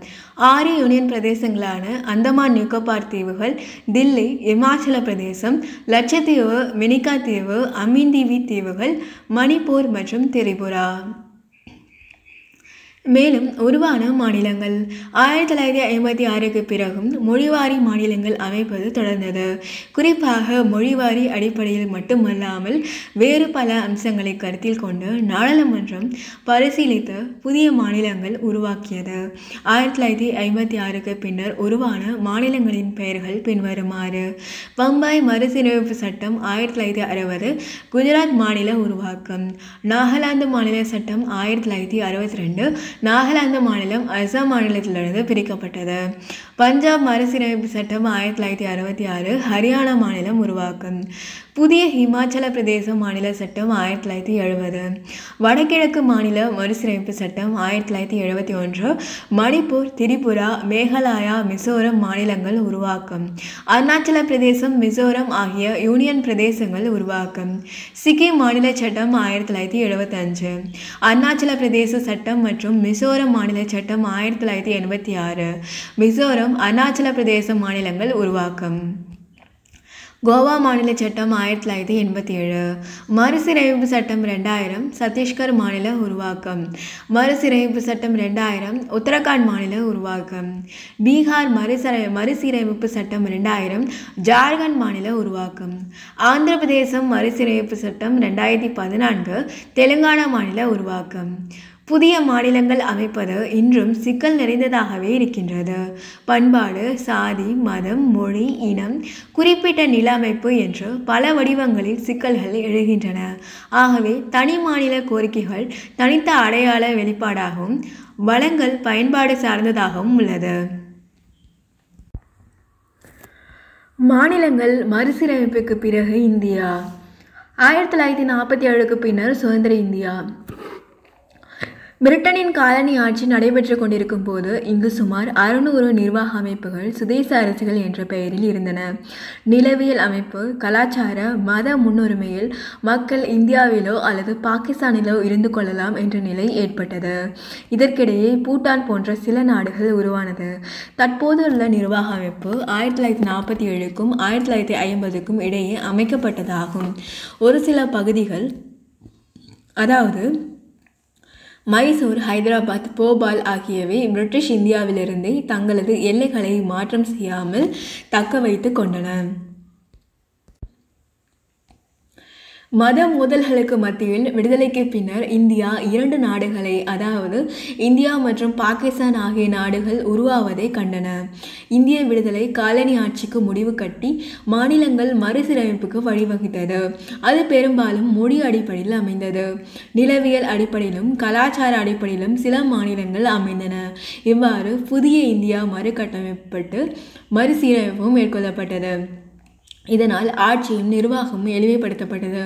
6 யூனியன் பிரதேசங்களான அந்தமான் நிக்கோபார் தீவுகள், தில்லி, இமாச்சல பிரதேசம், லட்சத்தீவு, மினிகா தீவு, அமீன்தீவு தீவுகள், மணிப்பூர் மற்றும் திரிபுரா. மேலும் உருவான மாநிலங்கள். 1956க்கு பிறகும் மொழிவாரி மாநிலங்கள் அமைப்பது தொடர்ந்தது. குறிப்பாக மொழிவாரி அடிப்படையில் மட்டுமல்லாமல் வேறு பல அம்சங்களை கருத்தில் கொண்டு நாடாளுமன்றம் பரிசீலித்து புதிய மாநிலங்கள் உருவாக்கியது. 1956க்கு பின்னர் உருவான மாநிலங்களின் பெயர்கள் பின்வருமாறு: பம்பாய் மறுசீரமைப்பு சட்டம் 1960, குஜராத் மாநில உருவாக்கம். நாகாலாந்து மாநில சட்டம் 1962, நாகாலாந்து மாநிலம் அஸ்ஸாம் மாநிலத்திலிருந்து பிரிக்கப்பட்டது. பஞ்சாப் மறுசீரமைப்பு சட்டம் 1966, ஹரியானா மாநிலம் உருவாக்கம். புதிய இமாச்சல பிரதேச மாநில சட்டம் 1970, வடகிழக்கு மாநில மறுசீரமைப்பு சட்டம் 1971, மணிப்பூர், திரிபுரா, மேகாலயா, மிசோரம் மாநிலங்கள் உருவாக்கம். அருணாச்சல பிரதேசம், மிசோரம் ஆகிய யூனியன் பிரதேசங்கள் உருவாக்கம். சிக்கிம் மாநில சட்டம் 1975, அருணாச்சல பிரதேச சட்டம் மற்றும் மிசோரம் மாநில சட்டம் 1986, மிசோரம், அருணாச்சல பிரதேச மாநிலங்கள் உருவாக்கம். கோவா மாநில சட்டம் 1987, மறுசீரமைப்பு சட்டம் 2000, சத்தீஸ்கர் மாநில உருவாக்கம். மறுசீரமைப்பு சட்டம் 2000, உத்தரகாண்ட் மாநில உருவாக்கம். பீகார் மறுசீரமைப்பு சட்டம் 2000, ஜார்க்கண்ட் மாநில உருவாக்கம். ஆந்திர பிரதேசம் மறுசீரமைப்பு சட்டம் 2014, தெலுங்கானா மாநில உருவாக்கம். புதிய மாநிலங்கள் அமைப்பது இன்றும் சிக்கல் நிறைந்ததாகவே இருக்கின்றது. பண்பாடு, சாதி, மதம், மொழி, இனம், குறிப்பிட்ட நில அமைப்பு என்று பல வடிவங்களில் சிக்கல்கள் எழுகின்றன. ஆகவே தனி மாநில கோரிக்கைகள் தனித்த அடையாள வெளிப்பாடாகவும் வளங்கள் பயன்பாடு சார்ந்ததாகவும் உள்ளது. மாநிலங்கள் மறுசீரமைப்புக்கு பிறகு இந்தியா. 1947க்கு பின்னர் சுதந்திர இந்தியா. பிரிட்டனின் காலனி ஆட்சி நடைபெற்று கொண்டிருக்கும் போது இங்கு சுமார் 600 நிர்வாக அமைப்புகள் சுதேச அரசுகள் என்ற பெயரில் இருந்தன. நிலவியல் அமைப்பு, கலாச்சார, மத முன்னுரிமையில் மக்கள் இந்தியாவிலோ அல்லது பாகிஸ்தானிலோ இருந்து கொள்ளலாம் என்ற நிலை ஏற்பட்டது. இதற்கிடையே பூட்டான் போன்ற சில நாடுகள் உருவானது. தற்போதுள்ள நிர்வாக அமைப்பு 1947க்கும் 1950க்கும் இடையே அமைக்கப்பட்டதாகும். ஒரு சில பகுதிகள், அதாவது மைசூர், ஹைதராபாத், போபால் ஆகியவை பிரிட்டிஷ் இந்தியாவிலிருந்தே தங்களது எல்லைகளை மாற்றம் செய்யாமல் தக்க வைத்து கொண்டன. மத மோதல்களுக்கு மத்தியில் விடுதலைக்கு பின்னர் இந்தியா 2 நாடுகளை, அதாவது இந்தியா மற்றும் பாகிஸ்தான் ஆகிய நாடுகள் உருவாவதை கண்டன. இந்திய விடுதலை காலனி ஆட்சிக்கு முடிவு கட்டி மாநிலங்கள் மறுசீரமைப்புக்கு வழிவகுத்தது. அது பெரும்பாலும் மொழி அடிப்படையில் அமைந்தது. நிலவியல் அடிப்படையிலும் கலாச்சார அடிப்படையிலும் சில மாநிலங்கள் அமைந்தன. இவ்வாறு புதிய இந்தியா மறுகட்டமைக்கப்பட்டு மறுசீரமைப்பும் மேற்கொள்ளப்பட்டது. இதனால் ஆட்சியும் நிர்வாகமும் எளிமைப்படுத்தப்பட்டது.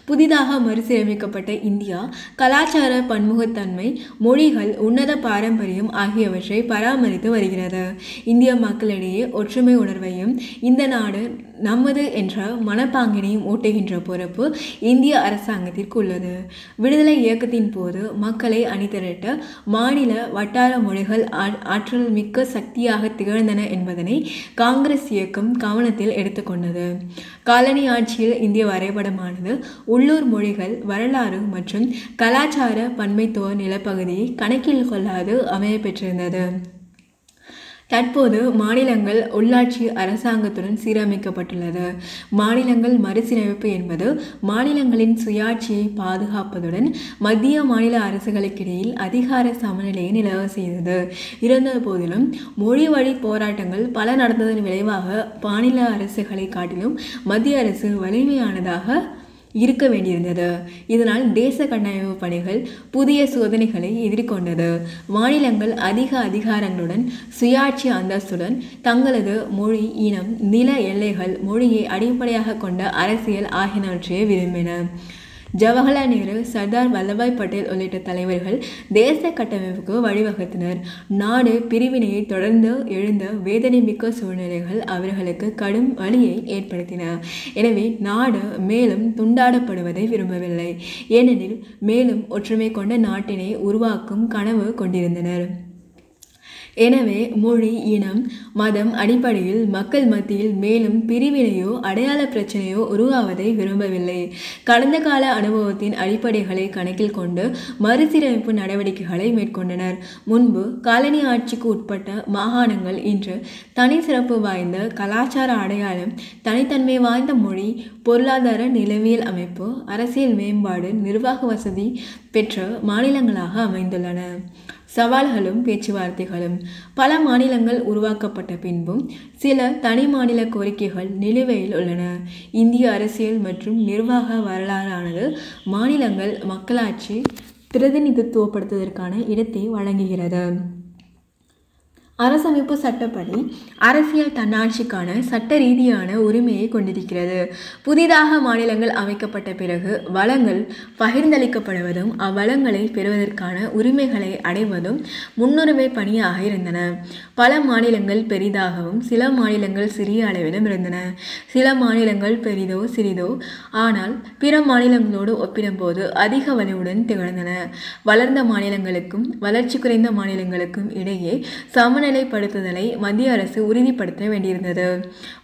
புதிதாக மறுசீரமைக்கப்பட்ட இந்தியா கலாச்சார பன்முகத்தன்மை, மொழிகள், உன்னத பாரம்பரியம் ஆகியவற்றை பராமரித்து வருகிறது. இந்திய மக்களிடையே ஒற்றுமை உணர்வையும் இந்த நாடு நமது என்ற மனப்பாங்கினையும் ஊட்டுகின்ற பொறுப்பு இந்திய அரசாங்கத்திற்கு உள்ளது. விடுதலை இயக்கத்தின் போது மக்களை அணிதிரட்ட மாநில வட்டார மொழிகள் ஆற்றல் மிக்க சக்தியாக திகழ்ந்தன என்பதனை காங்கிரஸ் இயக்கம் கவனத்தில் எடுத்துக்கொண்டது. காலனி ஆட்சியில் இந்திய வரைபடமானது உள்ளூர் மொழிகள், வரலாறு மற்றும் கலாச்சார பன்மைத்துவ நிலப்பகுதியை கணக்கில் கொள்ளாது அமைய பெற்றிருந்தது. தற்போது மாநிலங்கள் உள்ளாட்சி அரசாங்கத்துடன் சீரமைக்கப்பட்டுள்ளது. மாநிலங்கள் மறுசீரமைப்பு என்பது மாநிலங்களின் சுயாட்சியை பாதுகாப்பதுடன் மத்திய மாநில அரசுகளுக்கிடையில் அதிகார சமநிலையை நிலவ செய்தது. இருந்த போதிலும் மொழி வழி போராட்டங்கள் பல நடந்ததன் விளைவாக மாநில அரசுகளை காட்டிலும் மத்திய அரசு வலிமையானதாக இருக்க வேண்டியிருந்தது. இதனால் தேச கட்டமைப்பு பணிகள் புதிய சோதனைகளை எதிர்கொண்டது. மாநிலங்கள் அதிக அதிகாரங்களுடன், சுயாட்சி அந்தஸ்துடன் தங்களது மொழி, இனம், நில எல்லைகள், மொழியை அடிப்படையாக கொண்ட அரசியல் ஆகியவற்றை விரும்பின. ஜவஹர்லால் நேரு, சர்தார் வல்லபாய் பட்டேல் உள்ளிட்ட தலைவர்கள் தேச கட்டமைப்புக்கு வழிவகுத்தனர். நாடு பிரிவினையை தொடர்ந்து எழுந்த வேதனை மிக்க சூழ்நிலைகள் அவர்களுக்கு கடும் வலியை ஏற்படுத்தின. எனவே நாடு மேலும் துண்டாடப்படுவதை விரும்பவில்லை. ஏனெனில் மேலும் ஒற்றுமை கொண்ட நாட்டினை உருவாக்கும் கனவு கொண்டிருந்தனர். எனவே மொழி, இனம், மதம் அடிப்படையில் மக்கள் மத்தியில் மேலும் பிரிவினையோ அடையாள பிரச்சனையோ உருவாவதை விரும்பவில்லை. கடந்த கால அனுபவத்தின் அடிப்படைகளை கணக்கில் கொண்டு மறுசீரமைப்பு நடவடிக்கைகளை மேற்கொண்டனர். முன்பு காலனி ஆட்சிக்கு உட்பட்ட மாகாணங்கள் இன்று தனி சிறப்பு வாய்ந்த கலாச்சார அடையாளம், தனித்தன்மை வாய்ந்த மொழி, பொருளாதார நிலவியல் அமைப்பு, அரசியல் மேம்பாடு, நிர்வாக வசதி பெற்ற மாநிலங்களாக அமைந்துள்ளன. சவால்களும் பேச்சுவார்த்தைகளும். பல மாநிலங்கள் உருவாக்கப்பட்ட பின்பும் சில தனி மாநில கோரிக்கைகள் நிலுவையில் உள்ளன. இந்திய அரசியல் மற்றும் நிர்வாக வரலாறானது மாநிலங்கள் மக்களாட்சி பிரதிநிதித்துவப்படுத்துவதற்கான இடத்தை வழங்குகிறது. அரசமைப்பு சட்டப்படி அரசியல் தன்னாட்சிக்கான சட்ட ரீதியான உரிமையை கொண்டிருக்கிறது. புதிதாக மாநிலங்கள் அமைக்கப்பட்ட பிறகு வளங்கள் பகிர்ந்தளிக்கப்படுவதும் அவ்வளங்களை பெறுவதற்கான உரிமைகளை அடைவதும் முன்னுரிமை பணியாக இருந்தன. பல மாநிலங்கள் பெரிதாகவும் சில மாநிலங்கள் சிறிய அளவிலும் இருந்தன. சில மாநிலங்கள் பெரிதோ சிறிதோ ஆனால் பிற மாநிலங்களோடு ஒப்பிடும்போது அதிக வலுவுடன் திகழ்ந்தன. வளர்ந்த மாநிலங்களுக்கும் வளர்ச்சி குறைந்த மாநிலங்களுக்கும் இடையே சமநிலைப்படுத்துதலை மத்திய அரசு உறுதிப்படுத்த வேண்டியிருந்தது.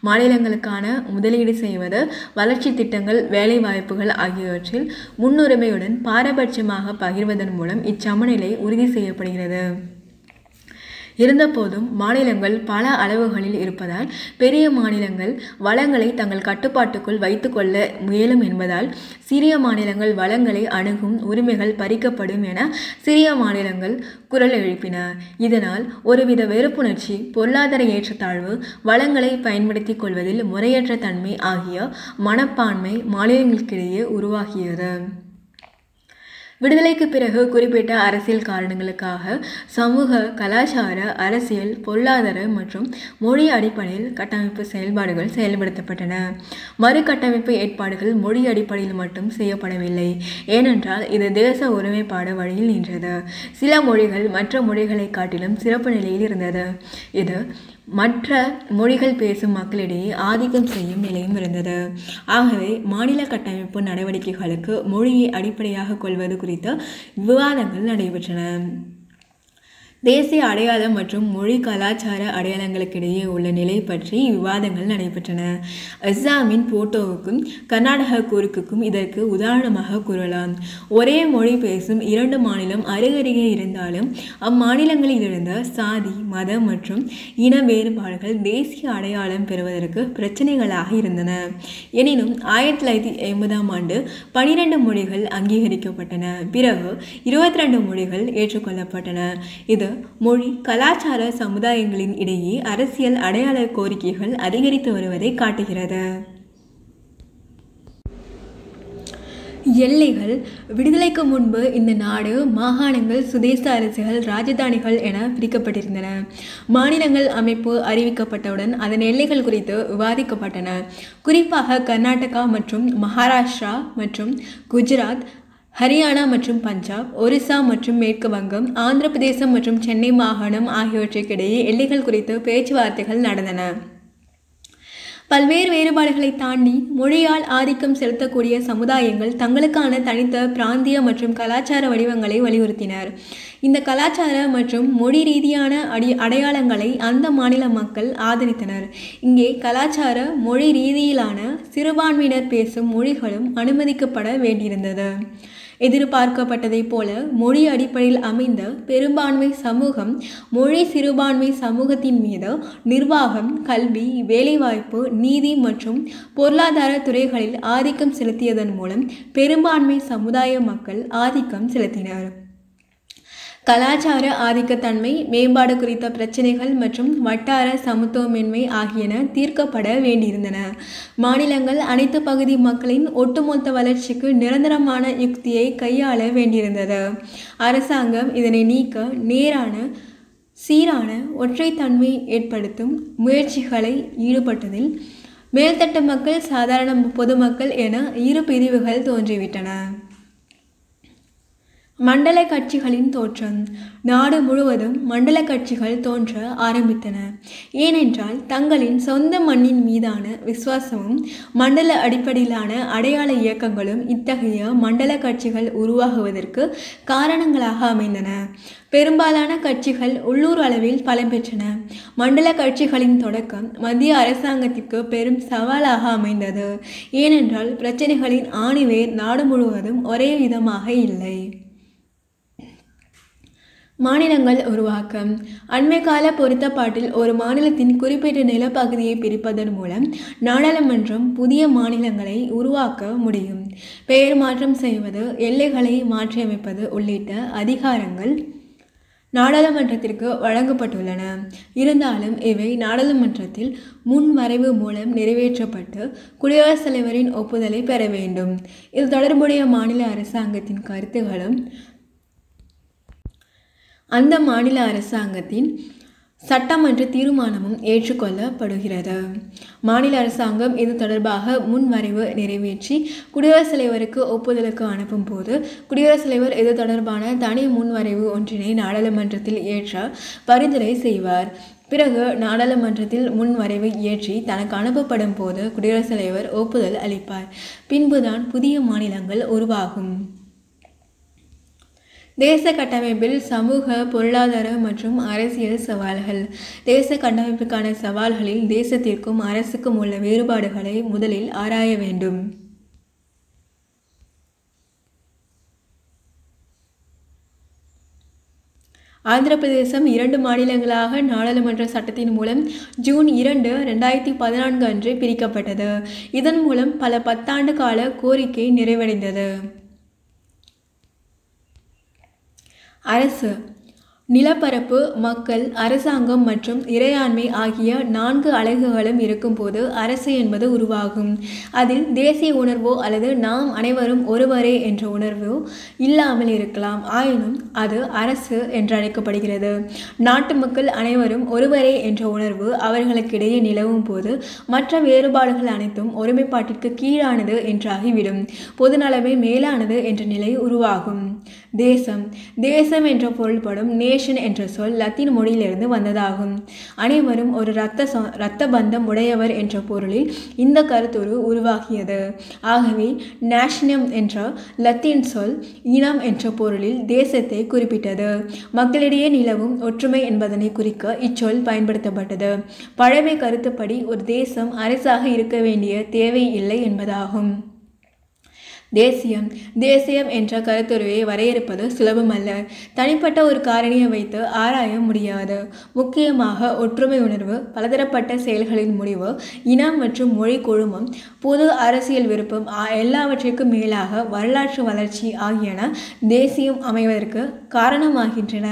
மாநிலங்களுக்கான முதலீடு செய்வது, வளர்ச்சி திட்டங்கள், வேலை வாய்ப்புகள் ஆகியவற்றில் முன்னுரிமையுடன் பாரபட்சமாக பகிர்வதன் மூலம் இச்சமநிலை உறுதி செய்யப்படுகிறது. இருந்தபோதும் மாநிலங்கள் பல அளவுகளில் இருப்பதால் பெரிய மாநிலங்கள் வளங்களை தங்கள் கட்டுப்பாட்டுக்குள் வைத்துக்கொள்ள முயலும் என்பதால் சிறிய மாநிலங்கள் வளங்களை அணுகும் உரிமைகள் பறிக்கப்படும் என சிறிய மாநிலங்கள் குரல் எழுப்பின. இதனால் ஒருவித வெறுப்புணர்ச்சி, பொருளாதார ஏற்றத்தாழ்வு, வளங்களை பயன்படுத்தி கொள்வதில் முறையற்ற தன்மை ஆகிய மனப்பான்மை மாநிலங்களுக்கிடையே உருவாகியது. விடுதலைக்கு பிறகு குறிப்பிட்ட அரசியல் காரணங்களுக்காக சமூக, கலாச்சார, அரசியல், பொருளாதார மற்றும் மொழி அடிப்படையில் கட்டமைப்பு செயல்பாடுகள் செயல்படுத்தப்பட்டன. மறுகட்டமைப்பு ஏற்பாடுகள் மொழி அடிப்படையில் மட்டும் செய்யப்படவில்லை, ஏனென்றால் இது தேச ஒருமைப்பாடு வழியில் நின்றது. சில மொழிகள் மற்ற மொழிகளை காட்டிலும் சிறப்பு நிலையில் இருந்தது. இது மற்ற மொழிகள் பேசும் மக்களிடையே ஆதிக்கம் செய்யும் நிலையும் இருந்தது. ஆகவே மாநில கட்டமைப்பு நடவடிக்கைகளுக்கு மொழியை அடிப்படையாக கொள்வது குறித்த விவாதங்கள் நடைபெற்றன. தேசிய அடையாளம் மற்றும் மொழி கலாச்சார அடையாளங்களுக்கிடையே உள்ள நிலை பற்றி விவாதங்கள் நடைபெற்றன. அஸ்ஸாமின் போட்டோவுக்கும் கர்நாடக கூருக்குக்கும் இதற்கு உதாரணமாக கூறலாம். ஒரே மொழி பேசும் 2 மாநிலம் அருகருகே இருந்தாலும் அம்மாநிலங்களில் இருந்த சாதி, மதம் மற்றும் இன வேறுபாடுகள் தேசிய அடையாளம் பெறுவதற்கு பிரச்சனைகளாக இருந்தன. எனினும் 1980ஆம் ஆண்டு 12 மொழிகள் அங்கீகரிக்கப்பட்டன. பிறகு 22 மொழிகள் ஏற்றுக்கொள்ளப்பட்டன. இது மொழி கலாச்சார சமுதாயங்களின் இடையே அரசியல் அடையாள கோரிக்கைகள் அதிகரித்து வருவதை காட்டுகிறது. எல்லைகள். விடுதலைக்கு முன்பு இந்த நாடு மாகாணங்கள், சுதேச அரசுகள், ராஜதானிகள் என பிரிக்கப்பட்டிருந்தன. மாநிலங்கள் அமைப்பு அறிவிக்கப்பட்டவுடன் அதன் எல்லைகள் குறித்து விவாதிக்கப்பட்டன. குறிப்பாக கர்நாடகா மற்றும் மகாராஷ்டிரா மற்றும் குஜராத், ஹரியானா மற்றும் பஞ்சாப், ஒரிசா மற்றும் மேற்கு வங்கம், ஆந்திர பிரதேசம் மற்றும் சென்னை மாகாணம் ஆகியவற்றுக்கிடையே எல்லைகள் குறித்து பேச்சுவார்த்தைகள் நடந்தன. பல்வேறு வேறுபாடுகளை தாண்டி மொழியால் ஆதிக்கம் செலுத்தக்கூடிய சமுதாயங்கள் தங்களுக்கான தனித்த பிராந்திய மற்றும் கலாச்சார வடிவங்களை வலியுறுத்தினர். இந்த கலாச்சார மற்றும் மொழி ரீதியான அடையாளங்களை அந்த மாநில மக்கள் ஆதரித்தனர். இங்கே கலாச்சார, மொழி ரீதியிலான சிறுபான்மையினர் பேசும் மொழிகளும் அனுமதிக்கப்பட வேண்டியிருந்தது. எதிர்பார்க்கப்பட்டதைப் போல மொழி அடிப்படையில் அமைந்த பெரும்பான்மை சமூகம் மொழி சிறுபான்மை சமூகத்தின் மீது நிர்வாகம், கல்வி, வேலைவாய்ப்பு, நீதி மற்றும் பொருளாதார துறைகளில் ஆதிக்கம் செலுத்தியதன் மூலம் பெரும்பான்மை சமுதாய மக்கள் ஆதிக்கம் செலுத்தினர். கலாச்சார ஆதிக்கத்தன்மை, மேம்பாடு குறித்த பிரச்சினைகள் மற்றும் வட்டார சமத்துவமின்மை ஆகியன தீர்க்கப்பட வேண்டியிருந்தன. மாநிலங்கள் அனைத்து பகுதி மக்களின் ஒட்டுமொத்த வளர்ச்சிக்கு நிரந்தரமான யுக்தியை கையாள வேண்டியிருந்தது. அரசாங்கம் இதனை நீக்க நேரான, சீரான ஒற்றைத்தன்மை ஏற்படுத்தும் முயற்சிகளை ஈடுபட்டதில் மேல்தட்டு மக்கள், சாதாரண பொதுமக்கள் என 2 பிரிவுகள் தோன்றிவிட்டன. மண்டல கட்சிகளின் தோற்றம். நாடு முழுவதும் மண்டல கட்சிகள் தோன்ற ஆரம்பித்தன. ஏனென்றால் தங்களின் சொந்த மண்ணின் மீதான விசுவாசமும் மண்டல அடிப்படையிலான அடையாள இயக்கங்களும் இத்தகைய மண்டல கட்சிகள் உருவாகுவதற்கு காரணங்களாக அமைந்தன. பெரும்பாலான கட்சிகள் உள்ளூர் அளவில் பலம் பெற்றன. மண்டல கட்சிகளின் தொடக்கம் மத்திய அரசாங்கத்திற்கு பெரும் சவாலாக அமைந்தது. ஏனென்றால் பிரச்சனைகளின் ஆணிவேர் நாடு முழுவதும் ஒரே விதமாக இல்லை. மாநிலங்கள் உருவாக்கம். அண்மை கால பொருத்தப்பாட்டில் ஒரு மாநிலத்தின் குறிப்பிட்ட நிலப்பகுதியை பிரிப்பதன் மூலம் நாடாளுமன்றம் புதிய மாநிலங்களை உருவாக்க முடியும். பெயர் மாற்றம் செய்வது, எல்லைகளை மாற்றியமைப்பது உள்ளிட்ட அதிகாரங்கள் நாடாளுமன்றத்திற்கு வழங்கப்பட்டுள்ளன. இருந்தாலும் இவை நாடாளுமன்றத்தில் முன்வரைவு மூலம் நிறைவேற்றப்பட்டு குடியரசுத் தலைவரின் ஒப்புதலை பெற வேண்டும். இது தொடர்புடைய மாநில அரசாங்கத்தின் கருத்துகளும் அந்த மாநில அரசாங்கத்தின் சட்டமன்ற தீர்மானமும் ஏற்றுக்கொள்ளப்படுகிறது. மாநில அரசாங்கம் இது தொடர்பாக முன்வரைவு நிறைவேற்றி குடியரசுத் தலைவருக்கு ஒப்புதலுக்கு அனுப்பும் போது குடியரசுத் தலைவர் இது தொடர்பான தனி முன்வரைவு ஒன்றினை நாடாளுமன்றத்தில் ஏற்ற பரிந்துரை செய்வார். பிறகு நாடாளுமன்றத்தில் முன்வரைவு இயற்றி தனக்கு அனுப்பப்படும் போது குடியரசுத் தலைவர் ஒப்புதல் அளிப்பார். பின்புதான் புதிய மாநிலங்கள் உருவாகும். தேச கட்டமைப்பில் சமூக, பொருளாதார மற்றும் அரசியல் சவால்கள். தேச கட்டமைப்புக்கான சவால்களில் தேசத்திற்கும் அரசுக்கும் உள்ள வேறுபாடுகளை முதலில் ஆராய வேண்டும். ஆந்திர பிரதேசம் 2 மாநிலங்களாக நாடாளுமன்ற சட்டத்தின் மூலம் ஜூன் 2, 2014 அன்று பிரிக்கப்பட்டது. இதன் மூலம் பல 10 ஆண்டு கால கோரிக்கை நிறைவடைந்தது. அரசு. நிலப்பரப்பு, மக்கள், அரசாங்கம் மற்றும் இறையாண்மை ஆகிய 4 அலகுகளும் இருக்கும்போது அரசு என்பது உருவாகும். அதில் தேசிய உணர்வோ அல்லது நாம் அனைவரும் ஒருவரே என்ற உணர்வோ இல்லாமல் இருக்கலாம். ஆயினும் அது அரசு என்றழைக்கப்படுகிறது. நாட்டு மக்கள் அனைவரும் ஒருவரே என்ற உணர்வு அவர்களுக்கிடையே நிலவும் போது மற்ற வேறுபாடுகள் அனைத்தும் ஒருமைப்பாட்டிற்கு கீழானது என்றாகிவிடும். பொதுநலமே மேலானது என்ற நிலை உருவாகும். தேசம். தேசம் என்ற பொருள்படும் நேஷன் என்ற சொல் லத்தீன் மொழியிலிருந்து வந்ததாகும். அனைவரும் ஒரு இரத்த பந்தம் உடையவர் என்ற பொருளில் இந்த கருத்துரு உருவாகியது. ஆகவே நேஷனம் என்ற லத்தீன் சொல் இனம் என்ற பொருளில் தேசத்தை குறிப்பிட்டது. மக்களிடையே நிலவும் ஒற்றுமை என்பதனை குறிக்க இச்சொல் பயன்படுத்தப்பட்டது. பழமை கருத்துப்படி ஒரு தேசம் அரசாக இருக்க வேண்டிய தேவை இல்லை என்பதாகும். தேசியம். தேசியம் என்ற கருத்துருவை வரையறுப்பது சுலபமல்ல. தனிப்பட்ட ஒரு காரணியை வைத்து ஆராய முடியாது. முக்கியமாக ஒற்றுமை உணர்வு, பலதரப்பட்ட செயல்களின் முடிவு, இனம் மற்றும் மொழி குழுமம், பொது அரசியல் விருப்பம் எல்லாவற்றிற்கும் மேலாக வரலாற்று வளர்ச்சி ஆகியன தேசியம் அமைவதற்கு காரணமாகின்றன.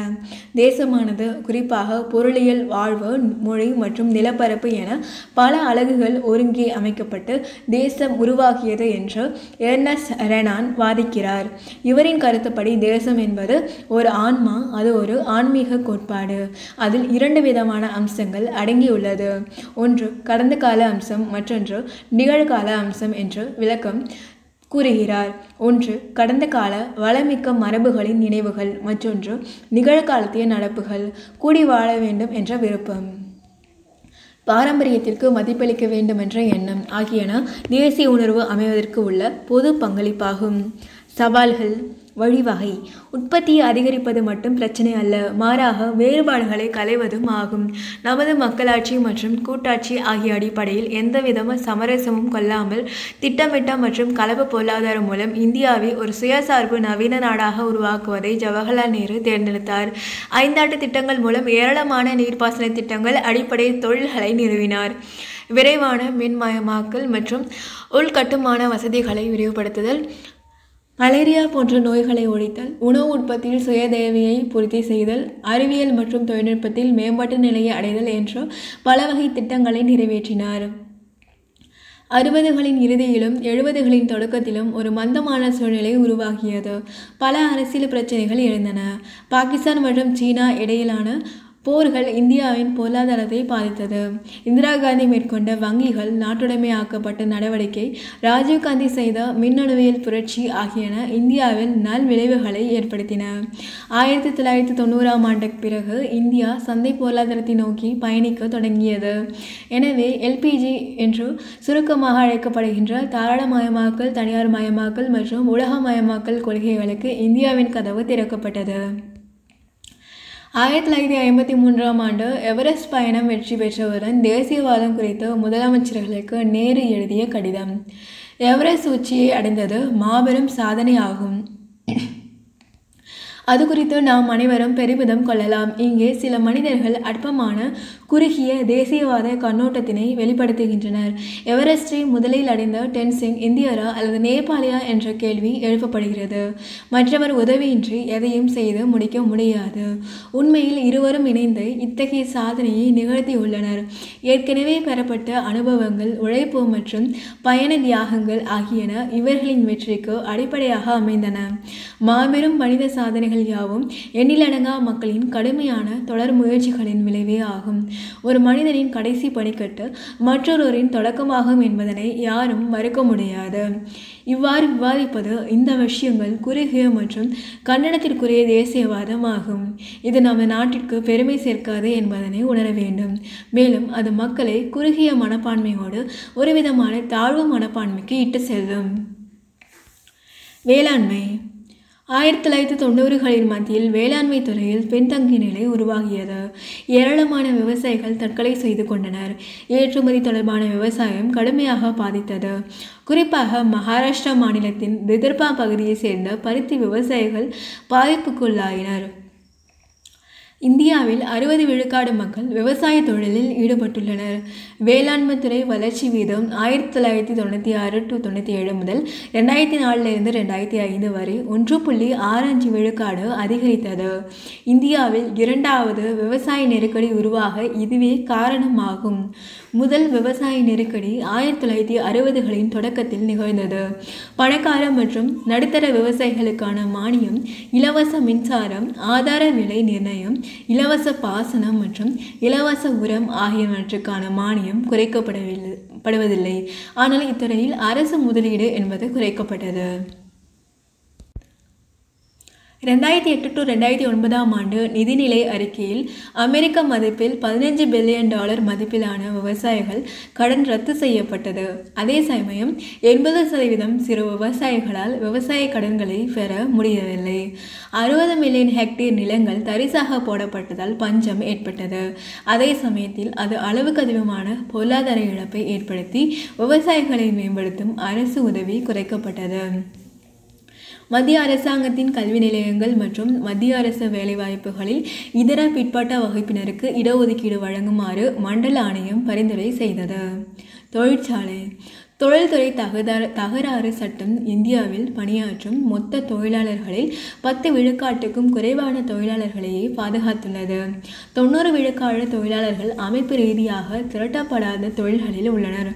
தேசமானது குறிப்பாக பொருளியல், வாழ்வு, மொழி மற்றும் நிலப்பரப்பு என பல அலகுகள் ஒருங்கே அமைக்கப்பட்டு தேசம் உருவாகியது என்று எர்னஸ்ட் ரெனான் வாதிக்கிறார். இவரின் கருத்துப்படி தேசம் என்பது ஒரு ஆன்மா, அது ஒரு ஆன்மீக கோட்பாடு. அதில் 2 விதமான அம்சங்கள் அடங்கியுள்ளது. ஒன்று கடந்த கால அம்சம், மற்றொன்று நிகழ்கால அம்சம் என்று விளக்கம் கூறுகிறார். ஒன்று கடந்த கால வளமிக்க மரபுகளின் நினைவுகள், மற்றொன்று நிகழ்காலத்திய நடப்புகள், கூடி வாழ வேண்டும் என்ற விருப்பம், பாரம்பரியத்திற்கு மதிப்பளிக்க வேண்டுமென்ற எண்ணம் ஆகியன தேசிய உணர்வு அமைவதற்கு உள்ள பொது பங்களிப்பாகும். சவால்கள். வழிவகை. உற்பத்தியை அதிகரிப்பது மட்டும் பிரச்சனை அல்ல, மாறாக வேறுபாடுகளை களைவதும் ஆகும். நமது மக்களாட்சி மற்றும் கூட்டாட்சி ஆகிய அடிப்படையில் எந்தவித சமரசமும் கொள்ளாமல் திட்டமிட்ட மற்றும் கலப்பு பொருளாதாரம் மூலம் இந்தியாவை ஒரு சுயசார்பு நவீன நாடாக உருவாக்குவதை ஜவஹர்லால் நேரு தேர்ந்தெடுத்தார். 5 ஆண்டு திட்டங்கள் மூலம் ஏராளமான நீர்ப்பாசன திட்டங்கள், அடிப்படை தொழில்களை நிறுவினார். விரைவான மின்மயமாக்கல் மற்றும் உள்கட்டுமான வசதிகளை விரிவுபடுத்துதல், மலேரியா போன்ற நோய்களை ஒழித்தல், உணவு உற்பத்தியில் சுய தேவையை பூர்த்தி செய்தல், அறிவியல் மற்றும் தொழில்நுட்பத்தில் மேம்பட்ட நிலையை அடைதல் என்ற பல வகை திட்டங்களை நிறைவேற்றினார். 60களின் இறுதியிலும் 70களின் தொடக்கத்திலும் ஒரு மந்தமான சூழ்நிலை உருவாகியது. பல அரசியல் பிரச்சனைகள் எழுந்தன. பாகிஸ்தான் மற்றும் சீனா இடையிலான போர்கள் இந்தியாவின் பொருளாதாரத்தை பாதித்தது. இந்திரா காந்தி மேற்கொண்ட வங்கிகள் நாட்டுடைமையாக்கப்பட்ட நடவடிக்கை, ராஜீவ்காந்தி செய்த மின்னணுவியல் புரட்சி ஆகியன இந்தியாவில் நல் விளைவுகளை ஏற்படுத்தின. 1990ஆம் ஆண்டுக்கு பிறகு இந்தியா சந்தை பொருளாதாரத்தை நோக்கி பயணிக்க தொடங்கியது. எனவே எல்பிஜி என்று சுருக்கமாக அழைக்கப்படுகின்ற தாராளமயமாக்கல், தனியார் மயமாக்கல் மற்றும் உலகமயமாக்கல் கொள்கைகளுக்கு இந்தியாவின் கதவு திறக்கப்பட்டது. 1953ஆம் ஆண்டு எவரெஸ்ட் பயணம் வெற்றி பெற்றவுடன் தேசியவாதம் குறித்து முதலமைச்சர்களுக்கு நேரு எழுதிய கடிதம். எவரெஸ்ட் உச்சியை அடைந்தது மாபெரும் சாதனை ஆகும். அது குறித்து நாம் அனைவரும் பெருமிதம் கொள்ளலாம். இங்கே சில மனிதர்கள் அற்பமான குறுகிய தேசியவாத கண்ணோட்டத்தினை வெளிப்படுத்துகின்றனர். எவரெஸ்டை முதலில் அடைந்த டென்சிங் இந்தியரா அல்லது நேபாளியா என்ற கேள்வி எழுப்பப்படுகிறது. மற்றவர் உதவியின்றி எதையும் செய்து முடிக்க முடியாது. உண்மையில் இருவரும் இணைந்து இத்தகைய சாதனையை நிகழ்த்தியுள்ளனர். ஏற்கனவே பெறப்பட்ட அனுபவங்கள், உழைப்பு மற்றும் பயண தியாகங்கள் ஆகியன இவர்களின் வெற்றிக்கு அடிப்படையாக அமைந்தன. மாபெரும் மனித சாதனைகள் யாவும் எண்ணிலடங்கா மக்களின் கடுமையான தொடர் முயற்சிகளின் விளைவே ஆகும். ஒரு மனிதனின் கடைசி பணிக்கட்டு மற்றொருவரின் தொடக்கமாகும் என்பதனை யாரும் மறுக்க முடியாது. இவ்வாறு விவாதிப்பது இந்த விஷயங்கள் குறுகிய மற்றும் கண்டனத்திற்குரிய தேசியவாதம் ஆகும். இது நமது நாட்டிற்கு பெருமை சேர்க்காது என்பதனை உணர வேண்டும். மேலும் அது மக்களை குறுகிய மனப்பான்மையோடு ஒருவிதமான தாழ்வு மனப்பான்மைக்கு இட்டு செல்லும். வேளாண்மை. 1990களின் மத்தியில் வேளாண்மை துறையில் பின்தங்கிய நிலை உருவாகியது. ஏராளமான விவசாயிகள் தற்கொலை செய்து கொண்டனர். ஏற்றுமதி தொடர்பான விவசாயம் கடுமையாக பாதித்தது. குறிப்பாக மகாராஷ்டிரா மாநிலத்தின் விதர்பா பகுதியை சேர்ந்த பருத்தி விவசாயிகள் பாதிப்புக்குள்ளாயினர். இந்தியாவில் 60 விழுக்காடு மக்கள் விவசாய தொழிலில் ஈடுபட்டுள்ளனர். வேளாண்மை துறை வளர்ச்சி வீதம் 1996-97 முதல் 2004 2005 வரை 1.65 விழுக்காடு அதிகரித்தது. இந்தியாவில் இரண்டாவது விவசாய நெருக்கடி உருவாக இதுவே காரணமாகும். முதல் விவசாய நெருக்கடி 1960களின் தொடக்கத்தில் நிகழ்ந்தது. பணக்கார மற்றும் நடுத்தர விவசாயிகளுக்கான மானியம், இலவச மின்சாரம், ஆதார விலை நிர்ணயம், இலவச பாசனம் மற்றும் இலவச உரம் ஆகியவற்றுக்கான மானியம் குறைக்கப்படுவதில்லை. ஆனால் இத்துறையில் அரசு முதலீடு என்பது குறைக்கப்பட்டது. 2008-2009 நிதிநிலை அறிக்கையில் அமெரிக்க மதிப்பில் $15 பில்லியன் மதிப்பிலான விவசாயிகள் கடன் ரத்து செய்யப்பட்டது. அதே சமயம் 80% சிறு விவசாயிகளால் விவசாய கடன்களை பெற முடியவில்லை. 60 மில்லியன் ஹெக்டேர் நிலங்கள் தரிசாக போடப்பட்டதால் பஞ்சம் ஏற்பட்டது. அதே சமயத்தில் அது அளவுக்கு அதிகமான பொருளாதார இழப்பை ஏற்படுத்தி விவசாயிகளை மேம்படுத்தும் அரசு உதவி குறைக்கப்பட்டது. மத்திய அரசாங்கத்தின் கல்வி நிலையங்கள் மற்றும் மத்திய அரசு வேலைவாய்ப்புகளில் இதர பிற்பட்ட வகுப்பினருக்கு இடஒதுக்கீடு வழங்குமாறு மண்டல ஆணையம் பரிந்துரை செய்தது. தொழிற்சாலை தொழில்துறை தகராறு சட்டம் இந்தியாவில் பணியாற்றும் மொத்த தொழிலாளர்களில் 10 விழுக்காட்டுக்கும் குறைவான தொழிலாளர்களையே பாதுகாத்துள்ளது. 90 விழுக்காடு தொழிலாளர்கள் அமைப்பு ரீதியாக திரட்டப்படாத தொழில்களில் உள்ளனர்.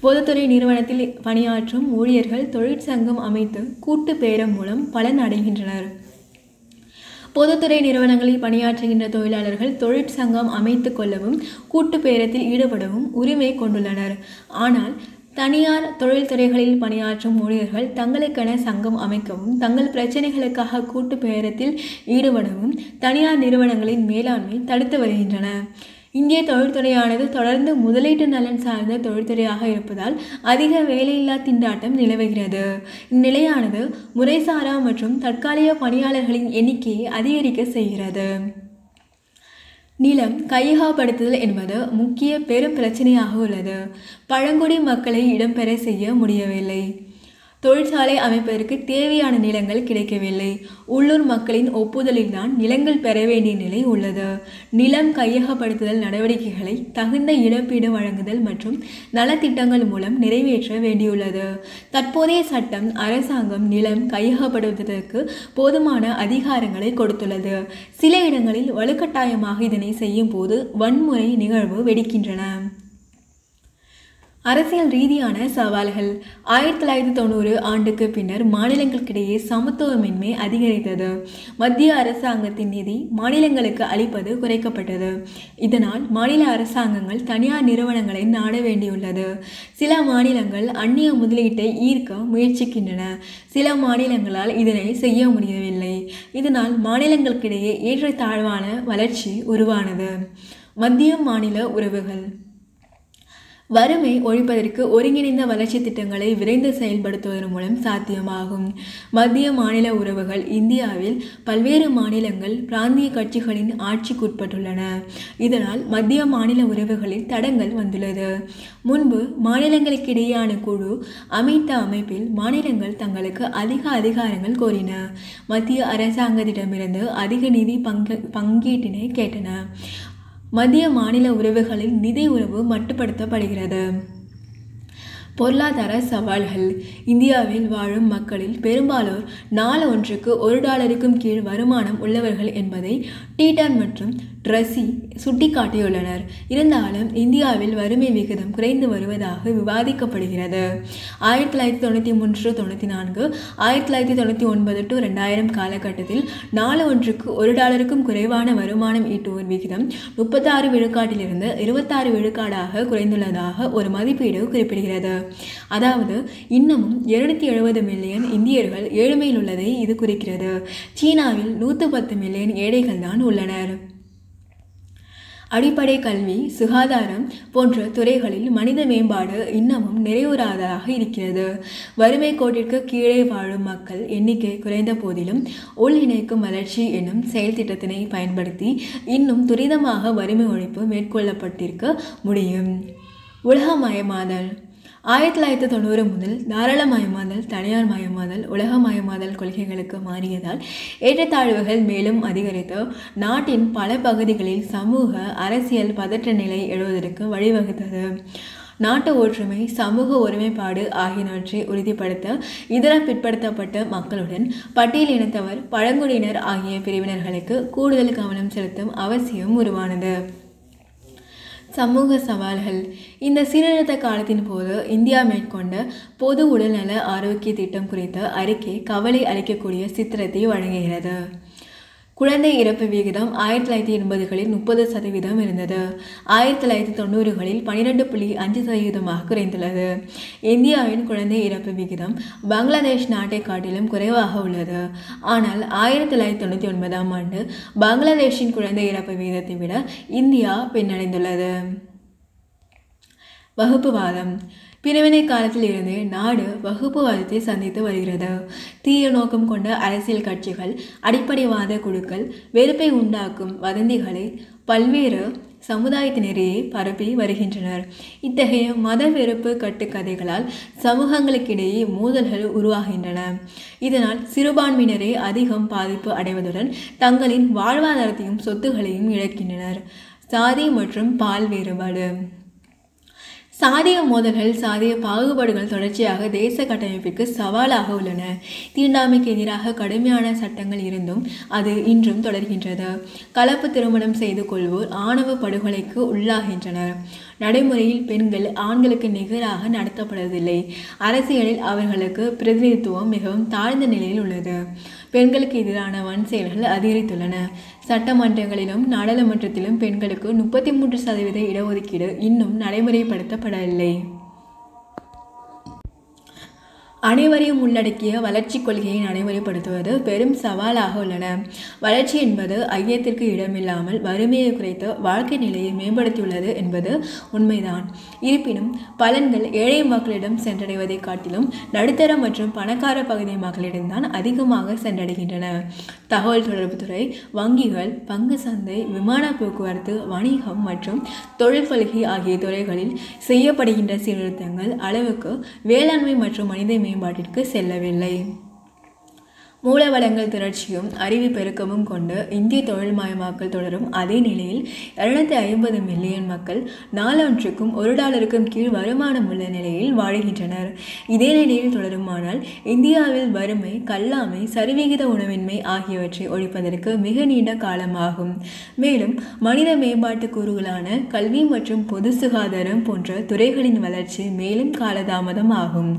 பொதுத்துறை நிறுவனத்தில் பணியாற்றும் ஊழியர்கள் தொழிற்சங்கம் அமைத்து கூட்டு பேரம் மூலம் பலன் அடைகின்றனர். பொதுத்துறை நிறுவனங்களில் பணியாற்றுகின்ற தொழிலாளர்கள் தொழிற்சங்கம் அமைத்து கொள்ளவும் கூட்டு பேரத்தில் ஈடுபடவும் உரிமை கொண்டுள்ளனர். ஆனால் தனியார் தொழில்துறைகளில் பணியாற்றும் ஊழியர்கள் தங்களுக்கென சங்கம் அமைக்கவும் தங்கள் பிரச்சனைகளுக்காக கூட்டு பேரத்தில் ஈடுபடவும் தனியார் நிறுவனங்களின் மேலாண்மை தடுத்து வருகின்றன. இந்திய தொழில்துறையானது தொடர்ந்து முதலீட்டு நலன் சார்ந்த தொழில்துறையாக இருப்பதால் அதிக வேலையில்லா திண்டாட்டம் நிலவுகிறது. இந்நிலையானது முறைசாரா மற்றும் தற்காலிக பணியாளர்களின் எண்ணிக்கையை அதிகரிக்க செய்கிறது. நிலம் கையகப்படுத்துதல் என்பது முக்கிய பெரும் பிரச்சனையாக உள்ளது. பழங்குடி மக்களை இடம்பெற செய்ய முடியவில்லை. தொழிற்சாலை அமைப்பதற்கு தேவையான நிலங்கள் கிடைக்கவில்லை. உள்ளூர் மக்களின் ஒப்புதலில்தான் நிலங்கள் பெற வேண்டிய நிலை உள்ளது. நிலம் கையகப்படுத்துதல் நடவடிக்கைகளை தகுந்த இழப்பீடு வழங்குதல் மற்றும் நலத்திட்டங்கள் மூலம் நிறைவேற்ற வேண்டியுள்ளது. தற்போதைய சட்டம் அரசாங்கம் நிலம் கையகப்படுத்துவதற்கு போதுமான அதிகாரங்களை கொடுத்துள்ளது. சில இடங்களில் வலுக்கட்டாயமாக இதனை செய்யும் போது வன்முறை நிகழ்வு வெடிக்கின்றன. அரசியல் ரீதியான சவால்கள் 1990 ஆண்டுக்கு பின்னர் மாநிலங்களுக்கிடையே சமத்துவமின்மை அதிகரித்தது. மத்திய அரசாங்கத்தின் நிதி மாநிலங்களுக்கு அளிப்பது குறைக்கப்பட்டது. இதனால் மாநில அரசாங்கங்கள் தனியார் நிறுவனங்களை நாட வேண்டியுள்ளது. சில மாநிலங்கள் அந்நிய முதலீட்டை ஈர்க்க முயற்சிக்கின்றன. சில மாநிலங்களால் இதனை செய்ய முடியவில்லை. இதனால் மாநிலங்களுக்கிடையே ஏற்றத்தாழ்வான வளர்ச்சி உருவானது. மத்திய மாநில உறவுகள் வறுமை ஒழிப்பதற்கு ஒருங்கிணைந்த வளர்ச்சி திட்டங்களை விரைந்து செயல்படுத்துவதன் மூலம் சாத்தியமாகும். மத்திய மாநில உறவுகள் இந்தியாவில் பல்வேறு மாநிலங்கள் பிராந்திய கட்சிகளின் ஆட்சிக்குட்பட்டுள்ளன. இதனால் மத்திய மாநில உறவுகளில் தடங்கள் வந்துள்ளது. முன்பு மாநிலங்களுக்கிடையேயான குழு அமைத்த அமைப்பில் மாநிலங்கள் தங்களுக்கு அதிக அதிகாரங்கள் கோரின. மத்திய அரசாங்கத்திடமிருந்து அதிக நிதி பங்கீட்டினை கேட்டன. மத்திய மாநில உறவுகளில் நிதி உறவு மட்டுப்படுத்தப்படுகிறது. பொருளாதார சவால்கள் இந்தியாவில் வாழும் மக்களில் பெரும்பாலோர் நாள் ஒன்றுக்கு $1க்கும் கீழ் வருமானம் உள்ளவர்கள் என்பதை டீட்டன் மற்றும் ட்ரஸி சுட்டிக்காட்டியுள்ளனர். இருந்தாலும் இந்தியாவில் வறுமை விகிதம் குறைந்து வருவதாக விவாதிக்கப்படுகிறது. 1993-94, 1999-2000 காலகட்டத்தில் நாள் ஒன்றுக்கு $1க்கும் குறைவான வருமானம் ஈட்டுவோர் விகிதம் 36 விழுக்காட்டிலிருந்து 26 விழுக்காடாக குறைந்துள்ளதாக ஒரு மதிப்பீடு குறிப்பிடுகிறது. அதாவது இன்னமும் 270 மில்லியன் இந்தியர்கள் ஏழ்மையில் உள்ளதை இது குறிக்கிறது. சீனாவில் 110 மில்லியன் ஏழைகள் தான் உள்ளனர். அடிப்படை கல்வி, சுகாதாரம் போன்ற துறைகளில் மனித மேம்பாடு இன்னமும் நிறைவுறாததாக இருக்கிறது. வறுமை கோட்டிற்கு கீழே வாழும் மக்கள் எண்ணிக்கை குறைந்த போதிலும் உள் இணைக்கும் வளர்ச்சி என்னும் செயல் திட்டத்தினை பயன்படுத்தி இன்னும் துரிதமாக வறுமை ஒழிப்பு மேற்கொள்ளப்பட்டிருக்க முடியும். உலகமயமாதல் 1990 முதல் தாராளமயமாதல், தனியார் மயமாதல், உலகமயமாதல் கொள்கைகளுக்கு மாறியதால் ஏற்றத்தாழ்வுகள் மேலும் அதிகரித்து நாட்டின் பல பகுதிகளில் சமூக அரசியல் பதற்ற நிலை எழுவதற்கு வழிவகுத்தது. நாட்டு ஒற்றுமை, சமூக ஒருமைப்பாடு ஆகியவற்றை உறுதிப்படுத்த இதர பிற்படுத்தப்பட்ட மக்களுடன் பட்டியலினத்தவர், பழங்குடியினர் ஆகிய பிரிவினர்களுக்கு கூடுதல் கவனம் செலுத்தும் அவசியம் உருவானது. சமூக சவால்கள். இந்த சீர்திருத்த காலத்தின் போது இந்தியா மேற்கொண்ட பொது உடல்நல ஆரோக்கிய திட்டம் குறித்த அறிக்கை கவலை அளிக்கக்கூடிய சித்திரத்தை வழங்குகிறது. குழந்தை இறப்பு விகிதம் 1980களில் 30% இருந்தது. 1990களில் 12.5% குறைந்துள்ளது. இந்தியாவின் குழந்தை இறப்பு விகிதம் பங்களாதேஷ் நாட்டை காட்டிலும் குறைவாக உள்ளது. ஆனால் 1999ஆம் ஆண்டு பங்களாதேஷின் குழந்தை இறப்பு விகிதத்தை விட இந்தியா பின்னடைந்துள்ளது. வகுப்புவாதம். பிரிவினை காலத்தில் இருந்து நாடு வகுப்புவாதத்தை சந்தித்து வருகிறது. தீய நோக்கம் கொண்ட அரசியல் கட்சிகள், அடிப்படைவாத குழுக்கள் வெறுப்பை உண்டாக்கும் வதந்திகளை பல்வேறு சமுதாயத்தினரையே பரப்பி வருகின்றனர். இத்தகைய மத வெறுப்பு கட்டுக்கதைகளால் சமூகங்களுக்கிடையே மோதல்கள் உருவாகின்றன. இதனால் சிறுபான்மையினரே அதிகம் பாதிப்பு அடைவதுடன் தங்களின் வாழ்வாதாரத்தையும் சொத்துக்களையும் இழக்கின்றனர். சாதி மற்றும் பால் வேறுபாடு. சாதிய மோதல்கள், சாதிய பாகுபாடுகள் தொடர்ச்சியாக தேச கட்டமைப்பிற்கு சவாலாக உள்ளன. தீண்டாமைக்கு எதிராக கடுமையான சட்டங்கள் இருந்தும் அது இன்றும் தொடர்கின்றது. கலப்பு திருமணம் செய்து கொள்வோர் ஆணவ படுகொலைக்கு உள்ளாகின்றனர். நடைமுறையில் பெண்கள் ஆண்களுக்கு நிகராக நடத்தப்படுவதில்லை. அரசியலில் அவர்களுக்கு பிரதிநிதித்துவம் மிகவும் தாழ்ந்த நிலையில் உள்ளது. பெண்களுக்கு எதிரான வன் செயல்கள் அதிகரித்துள்ளன. சட்டமன்றங்களிலும் நாடாளுமன்றத்திலும் பெண்களுக்கு 33% இடஒதுக்கீடு இன்னும் நடைமுறைப்படுத்தப்படவில்லை. அனைவரையும் உள்ளடக்கிய வளர்ச்சி கொள்கையை நடைமுறைப்படுத்துவது பெரும் சவாலாக உள்ளன. வளர்ச்சி என்பது ஐயத்திற்கு இடமில்லாமல் வறுமையை குறைத்து வாழ்க்கை நிலையை மேம்படுத்தியுள்ளது என்பது உண்மைதான். இருப்பினும் பலன்கள் ஏழை மக்களிடம் சென்றடைவதை காட்டிலும் நடுத்தர மற்றும் பணக்கார பகுதி மக்களிடம்தான் அதிகமாக சென்றடைகின்றன. தகவல் தொடர்புத்துறை, வங்கிகள், பங்கு சந்தை, விமான போக்குவரத்து, வணிகம் மற்றும் தொழில் கொள்கை ஆகிய துறைகளில் செய்யப்படுகின்ற சீர்திருத்தங்கள் அளவுக்கு வேளாண்மை மற்றும் மனித மேம்பாட்டிற்கு செல்லவில்லை. மூலவளங்கள் திரட்சியும் அறிவு பெருக்கமும் கொண்டு இந்திய தொழில்மயமாக்கல் தொடரும் அதே நிலையில் 250 மில்லியன் மக்கள் நாளொன்றுக்கும் $1க்கும் கீழ் வருமானம் உள்ள நிலையில் வாழ்கின்றனர். இதே நிலையில் தொடருமானால் இந்தியாவில் வறுமை, கல்லாமை, சரிவிகித உணவின்மை ஆகியவற்றை ஒழிப்பதற்கு மிக நீண்ட காலமாகும். மேலும் மனித மேம்பாட்டு கூறுகளான கல்வி மற்றும் பொது சுகாதாரம் போன்ற துறைகளின் வளர்ச்சி மேலும் காலதாமதம் ஆகும்.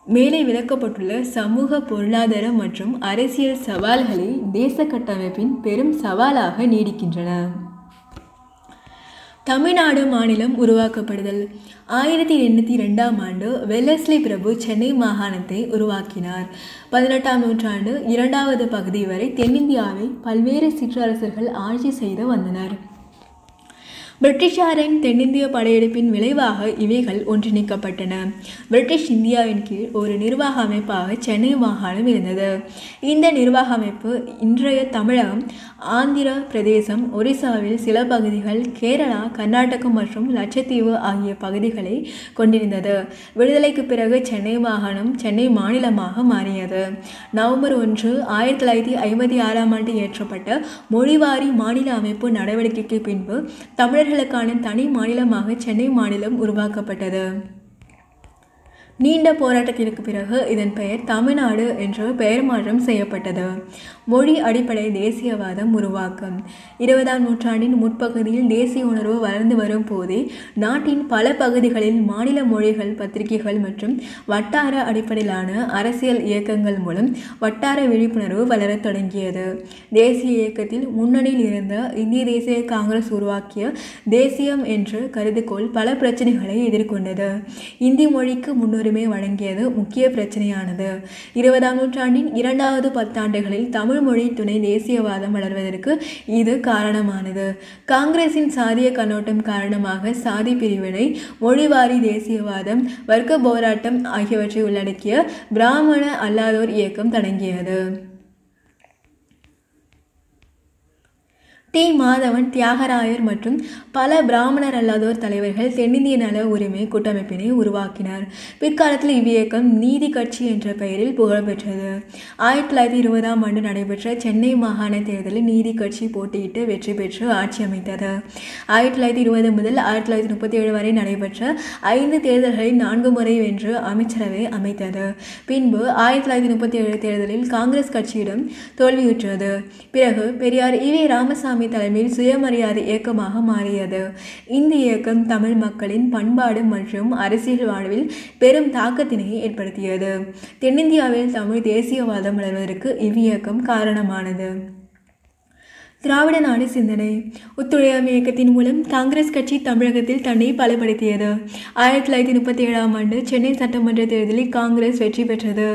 மேலே விளக்கப்பட்டுள்ள சமூக, பொருளாதார மற்றும் அரசியல் சவால்களே தேச கட்டமைப்பின் பெரும் சவாலாக நீடிக்கின்றன. தமிழ்நாடு மாநிலம் உருவாக்கப்படுதல். 1802ஆம் ஆண்டு வெல்லஸ்லி பிரபு சென்னை மாகாணத்தை உருவாக்கினார். 18ஆம் நூற்றாண்டு 2வது பகுதி வரை தென்னிந்தியாவை பல்வேறு சிற்றரசர்கள் ஆட்சி செய்து வந்தனர். பிரிட்டிஷாரின் தென்னிந்திய படையெடுப்பின் விளைவாக இவைகள் ஒன்றிணைக்கப்பட்டன. பிரிட்டிஷ் இந்தியாவின் கீழ் ஒரு நிர்வாக அமைப்பாக சென்னை மாகாணம் இருந்தது. இந்த நிர்வாக அமைப்பு இன்றைய தமிழகம், ஆந்திர பிரதேசம், ஒரிசாவில் சில பகுதிகள், கேரளா, கர்நாடகம் மற்றும் லட்சத்தீவு ஆகிய பகுதிகளை கொண்டிருந்தது. விடுதலைக்கு பிறகு சென்னை மாகாணம் சென்னை மாநிலமாக மாறியது. நவம்பர் 1, 1956ஆம் ஆண்டு இயற்றப்பட்ட மொழிவாரி மாநில அமைப்பு நடவடிக்கைக்கு பின்பு தமிழர்களுக்கான தனி மாநிலமாக சென்னை மாநிலம் உருவாக்கப்பட்டது. நீண்ட போராட்டத்திற்கு பிறகு இதன் பெயர் தமிழ்நாடு என்று பெயர் மாற்றம் செய்யப்பட்டது. மொழி அடிப்படை தேசியவாதம் உருவாக்கம். 20ஆம் நூற்றாண்டின் முற்பகுதியில் தேசிய உணர்வு வளர்ந்து வரும் போதே நாட்டின் பல பகுதிகளில் மாநில மொழிகள், பத்திரிகைகள் மற்றும் வட்டார அடிப்படையிலான அரசியல் இயக்கங்கள் மூலம் வட்டார விழிப்புணர்வு வளரத் தொடங்கியது. தேசிய இயக்கத்தில் முன்னணியில் இருந்த இந்திய தேசிய காங்கிரஸ் உருவாக்கிய தேசியம் என்ற கருதுகோள் பல பிரச்சனைகளை எதிர்கொண்டது. இந்தி மொழிக்கு முன்னுரிமை வழங்கியது முக்கிய பிரச்சனையானது. 20ஆம் நூற்றாண்டின் 2வது பத்தாண்டுகளில் தமிழ் மொழி துணை தேசியவாதம் வளர்வதற்கு இது காரணமானது. காங்கிரசின் சாதிய கண்ணோட்டம் காரணமாக சாதி பிரிவினை, மொழிவாரி தேசியவாதம், வர்க்க போராட்டம் ஆகியவற்றை உள்ளடக்கிய பிராமண அல்லாதோர் இயக்கம் தொடங்கியது. மாதவன், தியாகராயர் மற்றும் பல பிராமணர் அல்லாதோர் தலைவர்கள் தென்னிந்திய நல உரிமை கூட்டமைப்பினை உருவாக்கினர். பிற்காலத்தில் இவ்வியக்கம் நீதி கட்சி என்ற பெயரில் புகழ்பெற்றது. 1920ஆம் ஆண்டு நடைபெற்ற சென்னை மாகாண தேர்தலில் நீதி கட்சி போட்டியிட்டு வெற்றி பெற்று ஆட்சி அமைத்தது. 1920 முதல் 1937 வரை நடைபெற்ற 5 தேர்தல்களில் 4 முறை வென்று அமைச்சரவை அமைத்தது. பின்பு 1937 தேர்தலில் காங்கிரஸ் கட்சியிடம் தோல்வியுற்றது. பிறகு பெரியார் ஈ.வே. ராமசாமி தலைமையில் சுயமரியாதை இயக்கமாக மாறியது. இந்த இயக்கம் தமிழ் மக்களின் பண்பாடு மற்றும் அரசியல் வாழ்வில் பெரும் தாக்கத்தினை ஏற்படுத்தியது. தென்னிந்தியாவில் தமிழ் தேசியவாதம் வளர்வதற்கு இவ்வியக்கம் காரணமானது. திராவிட நாடு சிந்தனை. ஒத்துழையாமை இயக்கத்தின் மூலம் காங்கிரஸ் கட்சி தமிழகத்தில் தன்னை பலப்படுத்தியது. 1937ஆம் ஆண்டு சென்னை சட்டமன்ற தேர்தலில் காங்கிரஸ் வெற்றி பெற்றது.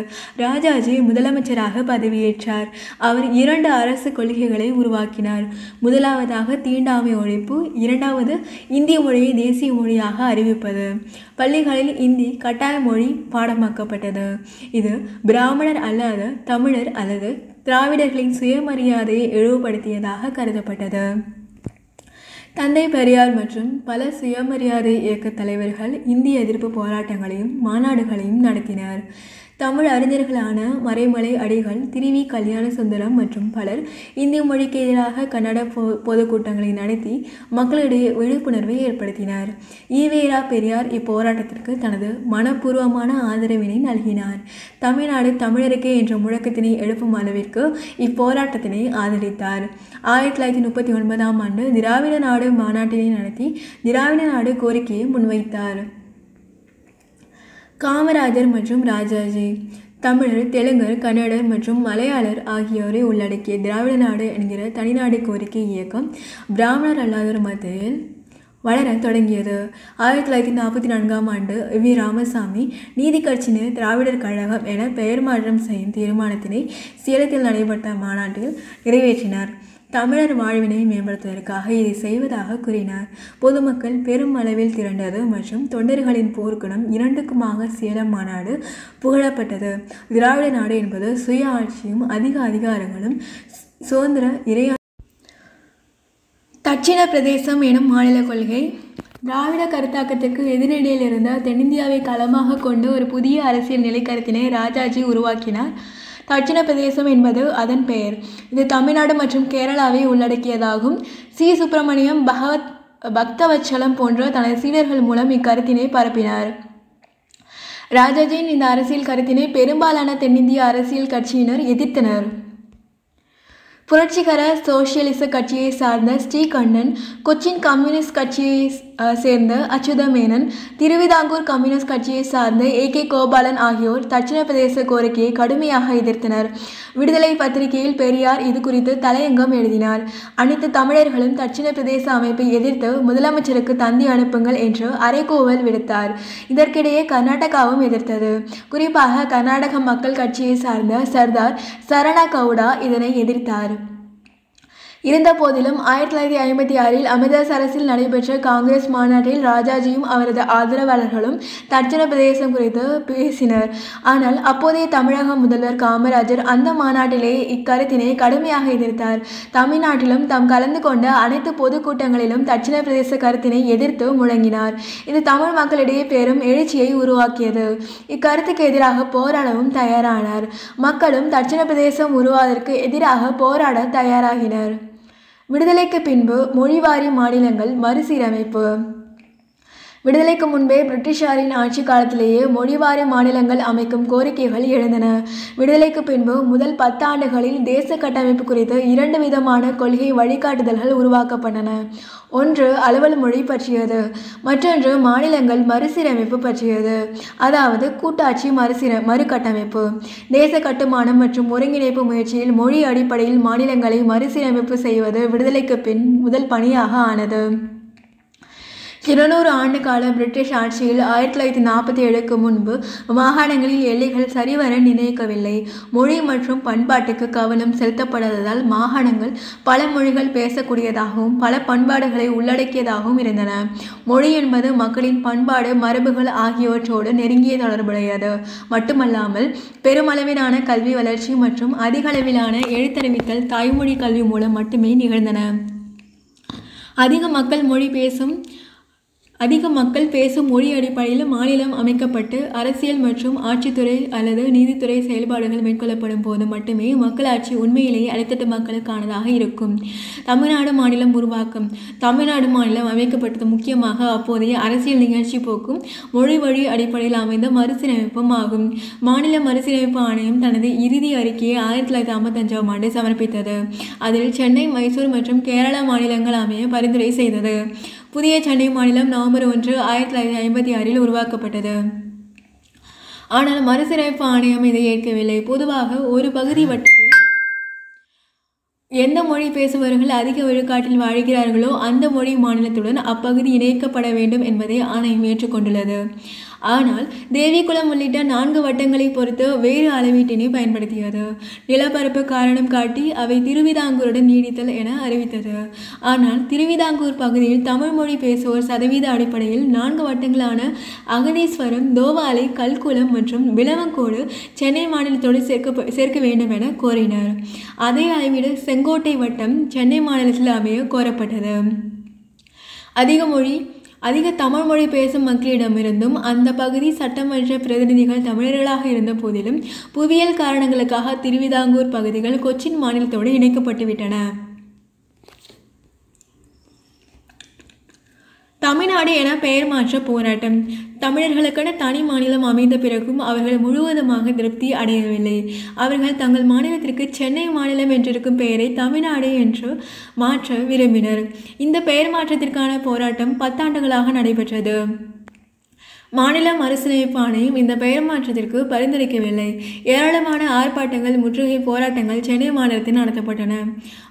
ராஜாஜி முதலமைச்சராக பதவியேற்றார். அவர் 2 அரசு கொள்கைகளை உருவாக்கினார். முதலாவதாக தீண்டாமை ஒழிப்பு, இரண்டாவது இந்திய மொழியை தேசிய மொழியாக அறிவிப்பது. பள்ளிகளில் இந்தி கட்டாய மொழி பாடமாக்கப்பட்டது. இது பிராமணர் அல்லாத தமிழர் அல்லது திராவிடர்களின் சுயமரியாதையை இழிவுபடுத்தியதாக கருதப்பட்டது. தந்தை பெரியார் மற்றும் பல சுயமரியாதை இயக்க தலைவர்கள் இந்திய எதிர்ப்பு போராட்டங்களையும் மாநாடுகளையும் நடத்தினர். தமிழ் அறிஞர்களான மறைமலை அடிகள், திரு.வி. கல்யாண சுந்தரம் மற்றும் பலர் இந்திய மொழிக்கு எதிராக கன்னட பொதுக்கூட்டங்களை நடத்தி மக்களிடையே விழிப்புணர்வை ஏற்படுத்தினார். ஈ.வே.ரா. பெரியார் இப்போராட்டத்திற்கு தனது மனப்பூர்வமான ஆதரவினை நல்கினார். தமிழ்நாடு தமிழருக்கே என்ற முழக்கத்தினை எழுப்பும் அளவிற்கு இப்போராட்டத்தினை ஆதரித்தார். 1939ஆம் ஆண்டு திராவிட நாடு மாநாட்டினை நடத்தி திராவிட நாடு கோரிக்கையை முன்வைத்தார். காமராஜர் மற்றும் ராஜாஜி. தமிழர், தெலுங்கர், கன்னடர் மற்றும் மலையாளர் ஆகியோரை உள்ளடக்கிய திராவிட நாடு என்கிற தனிநாடு கோரிக்கை இயக்கம் பிராமணர் அல்லாதோர் மத்தியில் வளர தொடங்கியது. 1944ஆம் ஆண்டு வி. ராமசாமி நீதி கட்சியினர் திராவிடர் கழகம் என பெயர் மாற்றம் செய்யும் தீர்மானத்தினை சேலத்தில் நடைபெற்ற மாநாட்டில் நிறைவேற்றினார். தமிழர் வாழ்வினை மேம்படுத்துவதற்காக இதை செய்வதாக கூறினார். பொதுமக்கள் பெரும் அளவில் திரண்டது மற்றும் தொண்டர்களின் போர்க்குணம் இரண்டுக்குமாக சேலம் மாநாடு புகழப்பட்டது. திராவிட நாடு என்பது சுய ஆட்சியும் அதிக அதிகாரங்களும் சுதந்திர இறையா தட்சிண பிரதேசம் எனும் மாநில கொள்கை திராவிட கருத்தாக்கத்திற்கு எதிரடியில் இருந்த தென்னிந்தியாவை களமாக கொண்டு ஒரு புதிய அரசியல் நிலைக்கருத்தினை ராஜாஜி உருவாக்கினார். தட்சிண பிரதேசம் என்பது அதன் பெயர். இது தமிழ்நாடு மற்றும் கேரளாவை உள்ளடக்கியதாகும். சி. சுப்பிரமணியம், பக்தவச்சலம் போன்ற தனது சீடர்கள் மூலம் இக்கருத்தினை பரப்பினார். ராஜாஜியின் இந்த அரசியல் கருத்தினை பெரும்பாலான தென்னிந்திய அரசியல் கட்சியினர் எதிர்த்தனர். புரட்சிகர சோசியலிச கட்சியை சார்ந்த ஸ்ரீகண்டன், கொச்சின் கம்யூனிஸ்ட் கட்சியை சேர்ந்த அச்சுதமேனன், திருவிதாங்கூர் கம்யூனிஸ்ட் கட்சியை சார்ந்த A.K. கோபாலன் ஆகியோர் தட்சிண பிரதேச கோரிக்கையை கடுமையாக எதிர்த்தனர். விடுதலை பத்திரிகையில் பெரியார் இது குறித்து தலையங்கம் எழுதினார். அனைத்து தமிழர்களும் தட்சிண பிரதேச அமைப்பை எதிர்த்து முதலமைச்சருக்கு தந்தி அனுப்புங்கள் என்று அறைகூவல் விடுத்தார். இதற்கிடையே கர்நாடகாவும் எதிர்த்தது. குறிப்பாக கர்நாடக மக்கள் கட்சியை சார்ந்த சர்தார் சரண கவுடா இதனை எதிர்த்தார். இருந்த போதிலும் 1956இல் அமிர்தசரஸில் நடைபெற்ற காங்கிரஸ் மாநாட்டில் ராஜாஜியும் அவரது ஆதரவாளர்களும் தட்சிண பிரதேசம் குறித்து பேசினர். ஆனால் அப்போதைய தமிழக முதல்வர் காமராஜர் அந்த மாநாட்டிலேயே இக்கருத்தினை கடுமையாக எதிர்த்தார். தமிழ்நாட்டிலும் தாம் கலந்து கொண்ட அனைத்து பொதுக்கூட்டங்களிலும் தட்சிண பிரதேச கருத்தினை எதிர்த்து முழங்கினார். இது தமிழ் மக்களிடையே பெரும் எழுச்சியை உருவாக்கியது. இக்கருத்துக்கு எதிராக போராடவும் தயாரானார். மக்களும் தட்சிண பிரதேசம் உருவாவதற்கு எதிராக போராட தயாராகினர். விடுதலைக்கு பின்பு மொழிவாரி மாநிலங்கள் மறுசீரமைப்பு. விடுதலைக்கு முன்பே பிரிட்டிஷாரின் ஆட்சி காலத்திலேயே மொழிவாரி மாநிலங்கள் அமைக்கும் கோரிக்கைகள் எழுந்தன. விடுதலைக்கு பின்பு முதல் 10 ஆண்டுகளில் தேச கட்டமைப்பு குறித்து 2 விதமான கொள்கை வழிகாட்டுதல்கள் உருவாக்கப்பட்டன. ஒன்று அலுவல் மொழி பற்றியது, மற்றொன்று மாநிலங்கள் மறுசீரமைப்பு பற்றியது. அதாவது கூட்டாட்சி மறுகட்டமைப்பு. தேச கட்டுமானம் மற்றும் ஒருங்கிணைப்பு முயற்சியில் மொழி அடிப்படையில் மாநிலங்களை மறுசீரமைப்பு செய்வது விடுதலைக்கு பின் முதல் பணியாக ஆனது. 200 ஆண்டு கால பிரிட்டிஷ் ஆட்சியில் 1947க்கு முன்பு மாகாணங்களில் எல்லைகள் சரிவர நிர்ணயிக்கவில்லை. மொழி மற்றும் பண்பாட்டுக்கு கவனம் செலுத்தப்படாததால் மாகாணங்கள் பல மொழிகள் பேசக்கூடியதாகவும் பல பண்பாடுகளை உள்ளடக்கியதாகவும் இருந்தன. மொழி என்பது மக்களின் பண்பாடு, மரபுகள் ஆகியவற்றோடு நெருங்கிய தொடர்புடையது மட்டுமல்லாமல் பெருமளவிலான கல்வி வளர்ச்சி மற்றும் அதிகளவிலான எழுத்தறிவித்தல் தாய்மொழி கல்வி மூலம் மட்டுமே நிகழ்ந்தன. அதிக மக்கள் பேசும் மொழி அடிப்படையில் மாநிலம் அமைக்கப்பட்டு அரசியல் மற்றும் ஆட்சித்துறை அல்லது நீதித்துறை செயல்பாடுகள் மேற்கொள்ளப்படும் போது மட்டுமே மக்களாட்சி உண்மையிலேயே அடித்தட்டு மக்களுக்கானதாக இருக்கும். தமிழ்நாடு மாநிலம் உருவாக்கம். தமிழ்நாடு மாநிலம் அமைக்கப்பட்டது முக்கியமாக அப்போதைய அரசியல் நிகழ்ச்சி போக்கும் மொழி வழி அடிப்படையில் அமைந்த மறுசீரமைப்பும் ஆகும். மாநில மறுசீரமைப்பு ஆணையம் தனது இறுதி அறிக்கையை 1955ஆம் ஆண்டு சமர்ப்பித்தது. அதில் சென்னை, மைசூர் மற்றும் கேரளா மாநிலங்கள் அமைய பரிந்துரை செய்தது. புதிய சென்னை மாநிலம் நவம்பர் 1, 1956 உருவாக்கப்பட்டது. ஆனால் மறுசீரமைப்பு ஆணையம் இதை ஏற்கவில்லை. பொதுவாக ஒரு பகுதி வட்டத்தில் எந்த மொழி பேசுபவர்கள் அதிக விழுக்காட்டில் வாழ்கிறார்களோ அந்த மொழி மாநிலத்துடன் அப்பகுதி இணைக்கப்பட வேண்டும் என்பதை ஆணையம் ஏற்றுக்கொண்டுள்ளது. ஆனால் தேவிகுளம் உள்ளிட்ட 4 வட்டங்களை பொறுத்து வேறு அளவீட்டினை பயன்படுத்தியது. நிலப்பரப்பு காரணம் காட்டி அவை திருவிதாங்கூருடன் நீடித்தல் என அறிவித்தது. ஆனால் திருவிதாங்கூர் பகுதியில் தமிழ் மொழி பேசுவோர் சதவீத அடிப்படையில் 4 வட்டங்களான அகதீஸ்வரம், தோவாலை, கல்குளம் மற்றும் விளவங்கோடு சென்னை மாநிலத்தோடு சேர்க்க வேண்டும் என கோரினர். அதே அளவீடு செங்கோட்டை வட்டம் சென்னை மாநிலத்தில் அமைய கோரப்பட்டது. அதிக தமிழ் மொழி பேசும் மக்களிடமிருந்தும் அந்த பகுதி சட்டமன்ற பிரதிநிதிகள் தமிழர்களாக இருந்த போதிலும் புவியியல் காரணங்களுக்காக திருவிதாங்கூர் பகுதிகள் கொச்சின் மாநிலத்தோடு இணைக்கப்பட்டுவிட்டன. தமிழ்நாடு என பெயர் மாற்ற போராட்டம். தமிழர்களுக்கென தனி மாநிலம் அமைந்த பிறகும் அவர்கள் முழுவதுமாக திருப்தி அடையவில்லை. அவர்கள் தங்கள் மாநிலத்திற்கு சென்னை மாநிலம் என்றிருக்கும் பெயரை தமிழ்நாடு என்று மாற்ற விரும்பினர். இந்த பெயர் மாற்றத்திற்கான போராட்டம் 10 ஆண்டுகளாக நடைபெற்றது. மாநில மறுசீரமைப்பு ஆணையம் இந்த பெயர் மாற்றத்திற்கு பரிந்துரைக்கவில்லை. ஏராளமான ஆர்ப்பாட்டங்கள், முற்றுகை போராட்டங்கள் சென்னை மாநிலத்தில் நடத்தப்பட்டன.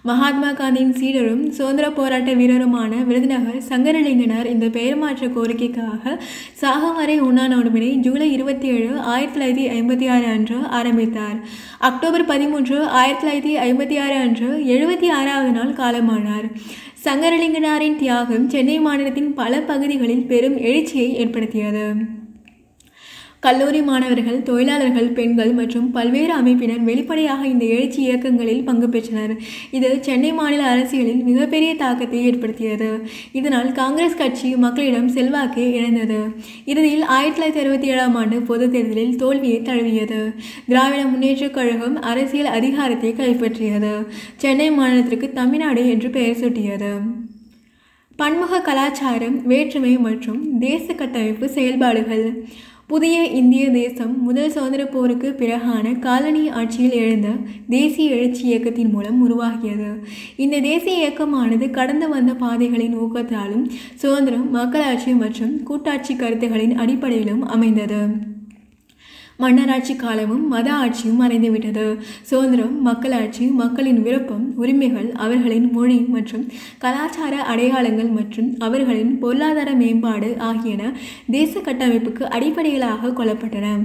மகாத்மா காந்தியின் சீடரும் சுதந்திர போராட்ட வீரருமான விருதுநகர் சங்கரலிங்கனார் இந்த பெயர் மாற்ற கோரிக்கைக்காக சாகும் வரை உண்ணாநோன்பினை ஜூலை 27, 1956 அன்று ஆரம்பித்தார். அக்டோபர் 13, 1956 அன்று 76வது நாள் காலமானார். சங்கரலிங்கனாரின் தியாகம் சென்னை மாநிலத்தின் பல பகுதிகளில் பெரும் எழுச்சியை ஏற்படுத்தியது. கல்லூரி மாணவர்கள், தொழிலாளர்கள், பெண்கள் மற்றும் பல்வேறு அமைப்பினர் வெளிப்படையாக இந்த எழுச்சி இயக்கங்களில் பங்கு பெற்றனர். இது சென்னை மாநில அரசியலில் மிகப்பெரிய தாக்கத்தை ஏற்படுத்தியது. இதனால் காங்கிரஸ் கட்சி மக்களிடம் செல்வாக்கை இழந்தது. இறுதியில் 1967ஆம் ஆண்டு பொதுத் தேர்தலில் தோல்வியை தழுவியது. திராவிட முன்னேற்றக் கழகம் அரசியல் அதிகாரத்தை கைப்பற்றியது. சென்னை மாநிலத்திற்கு தமிழ்நாடு என்று பெயர் சூட்டியது. பன்முக கலாச்சாரம், வேற்றுமை மற்றும் தேச கட்டமைப்பு செயல்பாடுகள். புதிய இந்திய தேசம் முதல் சுதந்திர போருக்கு பிறகான காலனி ஆட்சியில் எழுந்த தேசிய எழுச்சி இயக்கத்தின் மூலம் உருவாகியது. இந்த தேசிய இயக்கமானது கடந்து வந்த பாதைகளின் ஊக்கத்தாலும் சுதந்திரம், மக்களாட்சி மற்றும் கூட்டாட்சி கருத்துகளின் அடிப்படையிலும் அமைந்தது. மன்னராட்சி காலமும் மத ஆட்சியும் மறைந்துவிட்டது. சுதந்திரம், மக்களாட்சி, மக்களின் விருப்பம், உரிமைகள், அவர்களின் மொழி மற்றும் கலாச்சார அடையாளங்கள் மற்றும் அவர்களின் பொருளாதார மேம்பாடு ஆகியன தேச கட்டமைப்புக்கு அடிப்படைகளாக கொள்ளப்பட்டன.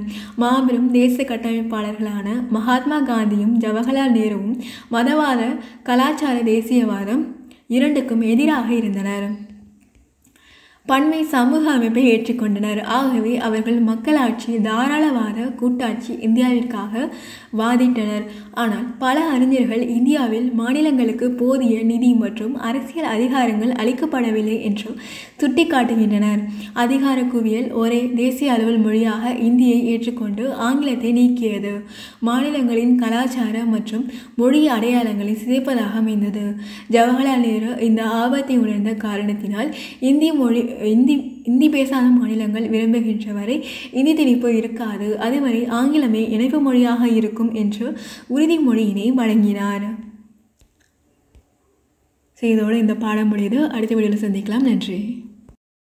மாபெரும் தேச கட்டமைப்பாளர்களான மகாத்மா காந்தியும் ஜவஹர்லால் நேருவும் மதவாத, கலாச்சார தேசியவாதம் இரண்டுக்கும் எதிராக இருந்தனர். பன்மை சமூக அமைப்பை ஏற்றுக்கொண்டனர். ஆகவே அவர்கள் மக்களாட்சி, தாராளவாத, கூட்டாட்சி இந்தியாவிற்காக வாதிட்டனர். ஆனால் பல அறிஞர்கள் இந்தியாவில் மாநிலங்களுக்கு போதிய நிதி மற்றும் அரசியல் அதிகாரங்கள் அளிக்கப்படவில்லை என்று சுட்டிக்காட்டுகின்றனர். அதிகார குவியல் ஒரே தேசிய அலுவல் மொழியாக இந்தியை ஏற்றுக்கொண்டு ஆங்கிலத்தை நீக்கியது. மாநிலங்களின் கலாச்சார மற்றும் மொழி அடையாளங்களை சிதைப்பதாக அமைந்தது. ஜவஹர்லால் நேரு இந்த ஆபத்தை உணர்ந்த காரணத்தினால் இந்தி பேசாத மாநிலங்கள் விரும்புகின்ற வரை இந்தி திணிப்பு இருக்காது, அதுவரை ஆங்கிலமே இணைப்பு மொழியாக இருக்கும் என்று உறுதிமொழியினை வழங்கினார். இதோடு இந்த பாடம் முடியுது. அடுத்த வீடியோவில் சந்திக்கலாம். நன்றி.